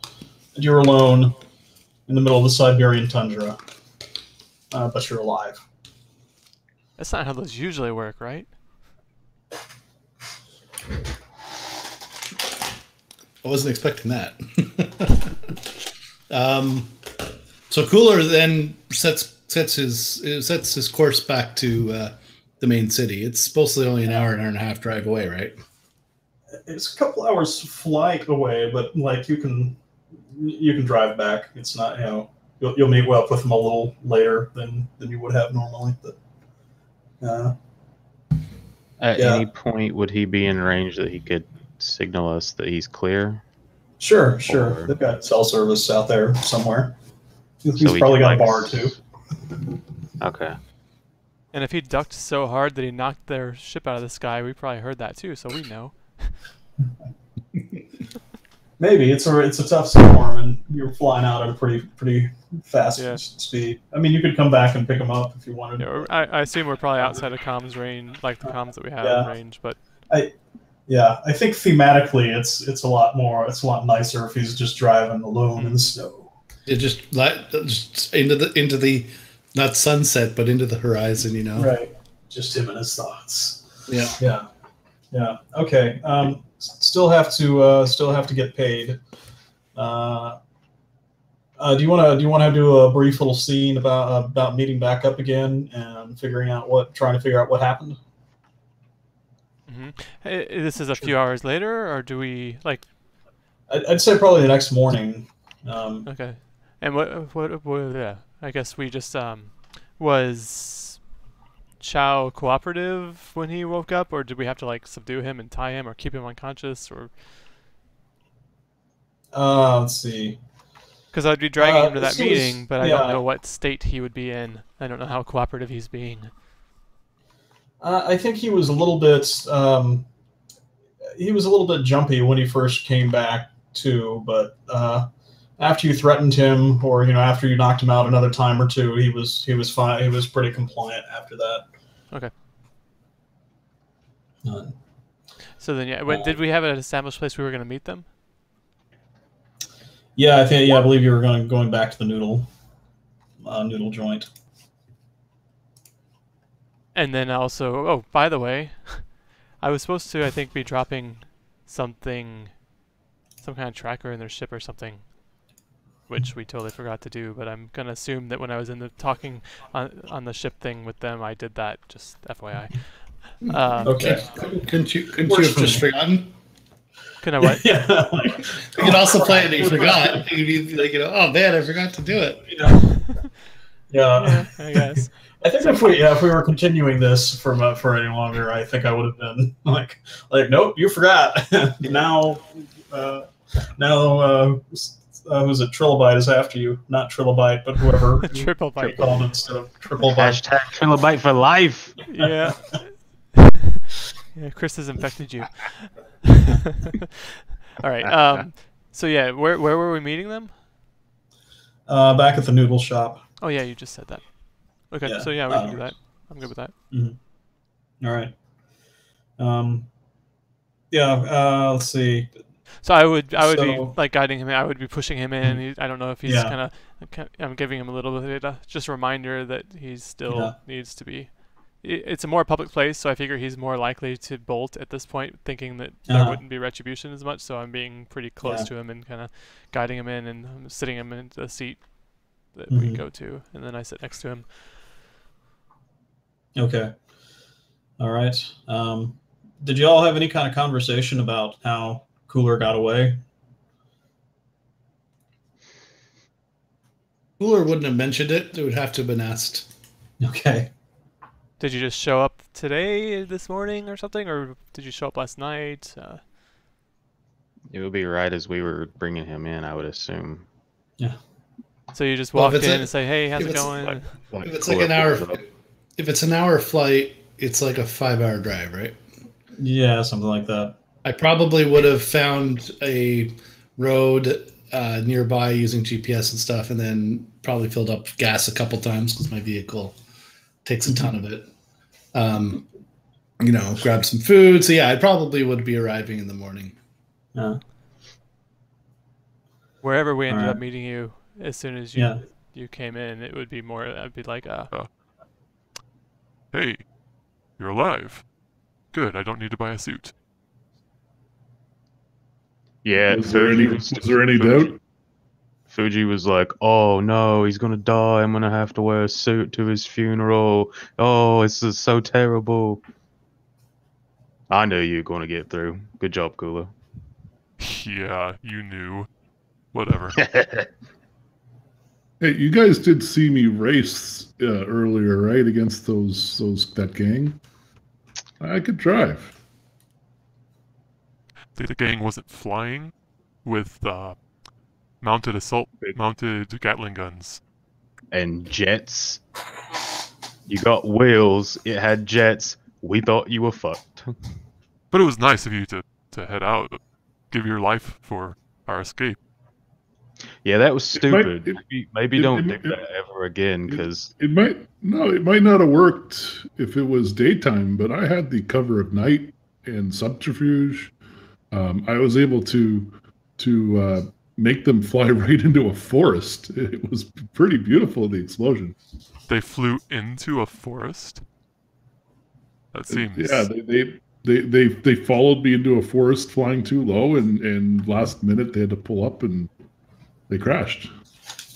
A: and you're alone in the middle of the Siberian tundra, but you're alive.
B: That's not how those usually work, right?
D: I wasn't expecting that. So Cooler then sets his course back to the main city. It's supposedly only an hour and a half drive away, right?
A: It's a couple hours flight away, but like you can drive back. It's not you'll meet up with him a little later than you would have normally, but.
C: At any point, would he be in range that he could signal us that he's clear?
A: Sure. Or... They've got cell service out there somewhere. He's
C: So
A: probably got a bar too.
C: Okay.
B: And if he ducked so hard that he knocked their ship out of the sky, we probably heard that too, so we know.
A: Maybe it's a tough storm, and you're flying out at a pretty fast speed. I mean, you could come back and pick them up if you wanted.
B: Yeah, I assume we're probably outside of comms range, like the comms that we have in range. But
A: I think thematically, it's a lot nicer if he's just driving alone in the snow.
D: It just into the not sunset, but into the horizon,
A: Right, just him and his thoughts.
D: Yeah.
A: Okay. Still have to get paid. Do you want to do a brief little scene about meeting back up again and trying to figure out what happened?
B: Mm-hmm. Hey, this is a few hours later, or do we like?
A: I'd say probably the next morning.
B: Okay. And what I guess we just was Chow cooperative when he woke up, or did we have to like subdue him and tie him or keep him unconscious, or?
A: Let's see.
B: Because I'd be dragging him to that
A: As soon as-
B: meeting, but I
A: yeah.
B: don't know what state he would be in. I don't know how cooperative he's being.
A: I think he was a little bit jumpy when he first came back too, but after you threatened him, or after you knocked him out another time or two, he was fine. He was pretty compliant after that.
B: Okay.
A: Uh,
B: So then, yeah, did we have an established place we were going to meet them?
A: Yeah, I believe you were going back to the noodle joint.
B: And then also, oh, by the way, I was supposed to, I think, be dropping something, some kind of tracker in their ship or something, which we totally forgot to do. But I'm gonna assume that when I was in the talking on the ship thing with them, I did that. Just FYI.
A: Okay.
D: Couldn't you have just forgotten?
B: Can I what?
A: Yeah.
D: You could also play it and you forgot. You'd be like, oh man, I forgot to do it.
A: Yeah.
B: I guess.
A: I think if we were continuing this for any longer, I think I would have been like nope, you forgot. now who's it? Trilobite is after you, not Trilobite, but whoever
B: Triple
A: you
B: bite.
A: called instead of Triple Bite.
C: Hashtag Trilobite for life.
B: Yeah. Yeah, Chris has infected you. All right. So yeah, where were we meeting them?
A: Back at the noodle shop.
B: Oh yeah, you just said that. Okay,
A: Yeah,
B: so yeah, we can do that. I'm good with that.
A: Mm-hmm. All right. Let's see.
B: So I would be
A: So-
B: like guiding him. I would be pushing him in. I don't know if he's
A: Yeah.
B: kind of. I'm giving him a little bit of just a reminder that he still needs to be. It's a more public place, so I figure he's more likely to bolt at this point, thinking that there wouldn't be retribution as much. So I'm being pretty close to him and kind of guiding him in and sitting him in the seat that we go to, and then I sit next to him.
A: Okay. All right. Did you all have any kind of conversation about how Cooler got away?
D: Cooler wouldn't have mentioned it. It would have to have been asked.
A: Okay.
B: Did you just show up today, this morning, or something, or did you show up last night?
C: It would be right as we were bringing him in, I would assume.
A: Yeah.
B: So you just
D: Well,
B: walk
D: if
B: in
D: it's
B: and say, "Hey, how's
D: if
B: it
D: it's
B: going?"
D: If it's like an hour, if it's an hour flight, it's like a 5-hour drive, right?
A: Yeah, something like that.
D: I probably would have found a road nearby using GPS and stuff, and then probably filled up gas a couple times because my vehicle takes a ton of it. Grab some food. So yeah, I probably would be arriving in the morning.
A: Yeah.
B: Wherever we ended
A: All
B: up
A: right.
B: meeting you, as soon as you came in, it would be more. I'd be like,
E: Hey, you're alive. Good, I don't need to buy a suit.
C: Yeah,
F: Was there any doubt?
C: Fuji was like, "Oh no, he's gonna die. I'm gonna have to wear a suit to his funeral. Oh, this is so terrible." I knew you were gonna get through. Good job, Kula.
E: Yeah, you knew. Whatever.
F: Hey, you guys did see me race earlier, right? Against that gang. I could drive.
E: The gang wasn't flying with mounted Gatling guns.
C: And jets. You got wheels. It had jets. We thought you were fucked.
E: But it was nice of you to head out, give your life for our escape.
C: Yeah, that was stupid.
F: It
C: Maybe don't do that ever again, because
F: it might not have worked if it was daytime, but I had the cover of night and subterfuge. I was able to make them fly right into a forest. It was pretty beautiful, the explosion.
E: They flew into a forest? That seems...
F: Yeah, they followed me into a forest flying too low, and last minute they had to pull up and they crashed.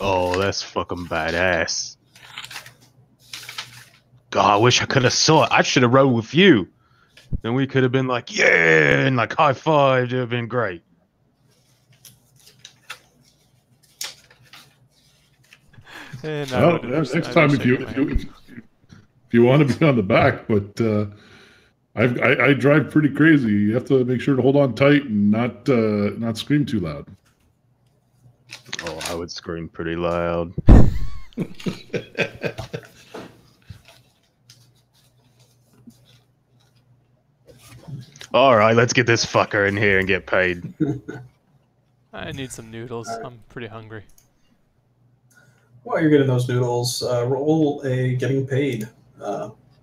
C: oh, that's fucking badass. God, I wish I could have saw it. I should have rode with you. Then we could have been like, yeah, and like high five. It would have been great.
F: Well, next time if you want to be on the back, but I drive pretty crazy. You have to make sure to hold on tight and not scream too loud.
C: Oh, I would scream pretty loud. All right, let's get this fucker in here and get paid.
B: I need some noodles. I'm pretty hungry.
A: While you're getting those noodles, roll a getting paid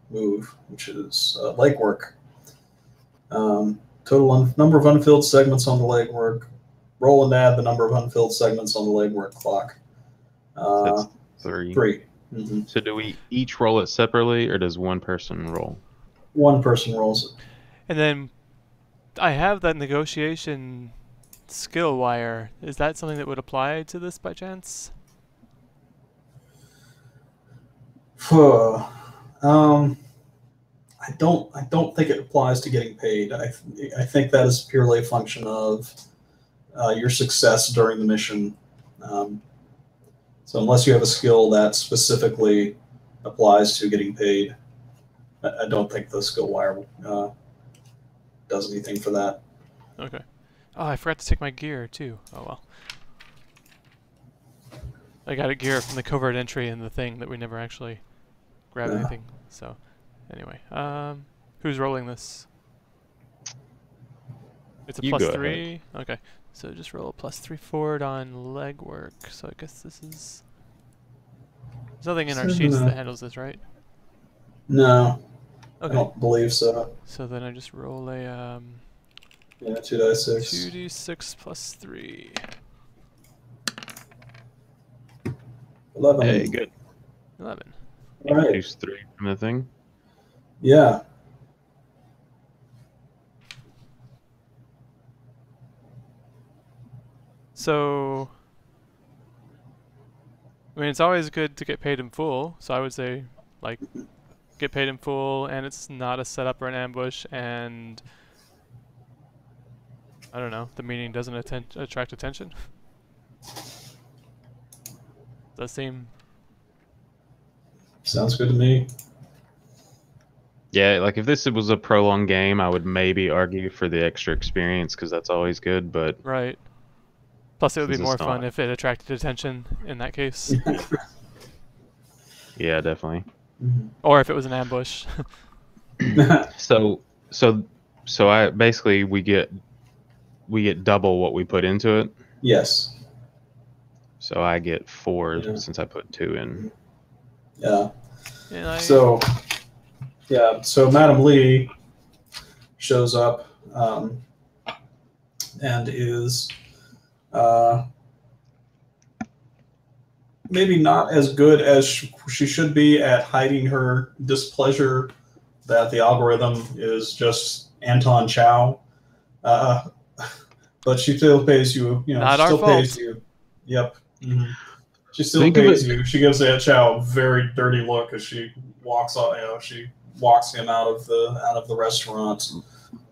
A: move, which is legwork. Total number of unfilled segments on the legwork. Roll and add the number of unfilled segments on the legwork clock.
C: That's 3.
A: 3. Mm-hmm.
C: So do we each roll it separately, or does one person roll?
A: One person rolls it.
B: And then I have that negotiation skill wire. Is that something that would apply to this by chance?
A: I don't think it applies to getting paid. I think that is purely a function of your success during the mission. So unless you have a skill that specifically applies to getting paid, I don't think the skill wire does anything for that.
B: Okay. Oh, I forgot to take my gear too. Oh well. I got a gear from the covert entry in the thing that we never actually grabbed anything. So, anyway, who's rolling this? It's a
C: You go
B: +3.
C: ahead.
B: Okay, so just roll a +3 forward on legwork. So I guess this is. There's nothing in our sheets that handles this, right?
A: No,
B: Okay.
A: I don't believe so.
B: So then I just roll a
A: Yeah, 2d6.
B: 2d6 +3.
A: 11.
C: Hey, good.
B: 11.
A: All right.
C: Use 3 from the thing.
A: Yeah.
B: So, I mean, it's always good to get paid in full. So I would say, like, get paid in full, and it's not a setup or an ambush, and I don't know, the meeting doesn't attract attention. Does seem.
A: Sounds good to me.
C: Yeah, like if this was a prolonged game, I would maybe argue for the extra experience because that's always good. But
B: Right. Plus, it would be
C: Since
B: more
C: it's
B: fun
C: not.
B: if it attracted attention in that case,
C: yeah, definitely.
B: or if it was an ambush.
C: So I basically we get double what we put into it.
A: Yes.
C: So I get 4
A: Yeah.
C: since I put 2 in.
A: Yeah.
B: And
A: So, yeah. So Madam Lee shows up and is maybe not as good as she should be at hiding her displeasure that the algorithm is just Anton Chow. But she still pays you. You know,
B: Not
A: she
B: our
A: still
B: fault.
A: pays you. Yep. Mm-hmm. She still
C: Think of
A: pays
C: it-
A: you. She gives that Chow a very dirty look as she walks out. You know, she walks him out of the restaurant.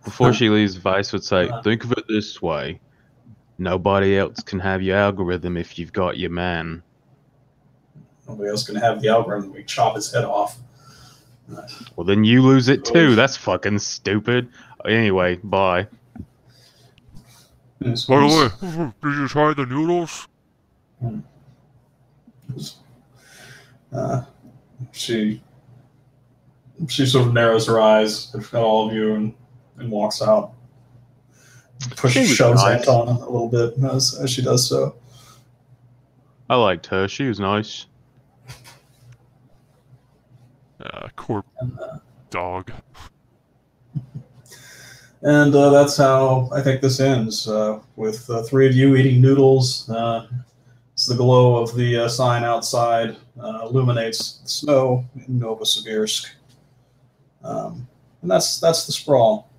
C: Before she leaves, Vice would say,
A: Uh-huh.
C: "Think of it this way: nobody else can have your algorithm if you've got your man."
A: Nobody else can have the algorithm. We chop his head off.
C: Well, then you lose it too. That's fucking stupid. Anyway, bye.
E: By the way, did you try the noodles?
A: She sort of narrows her eyes at all of you and walks out.
C: She was
A: Shoves
C: nice.
A: Anton a little bit as she does so.
C: I liked her. She was nice.
E: Corp dog.
A: And that's how I think this ends, with 3 of you eating noodles. As the glow of the sign outside illuminates the snow in Novosibirsk. And that's the Sprawl.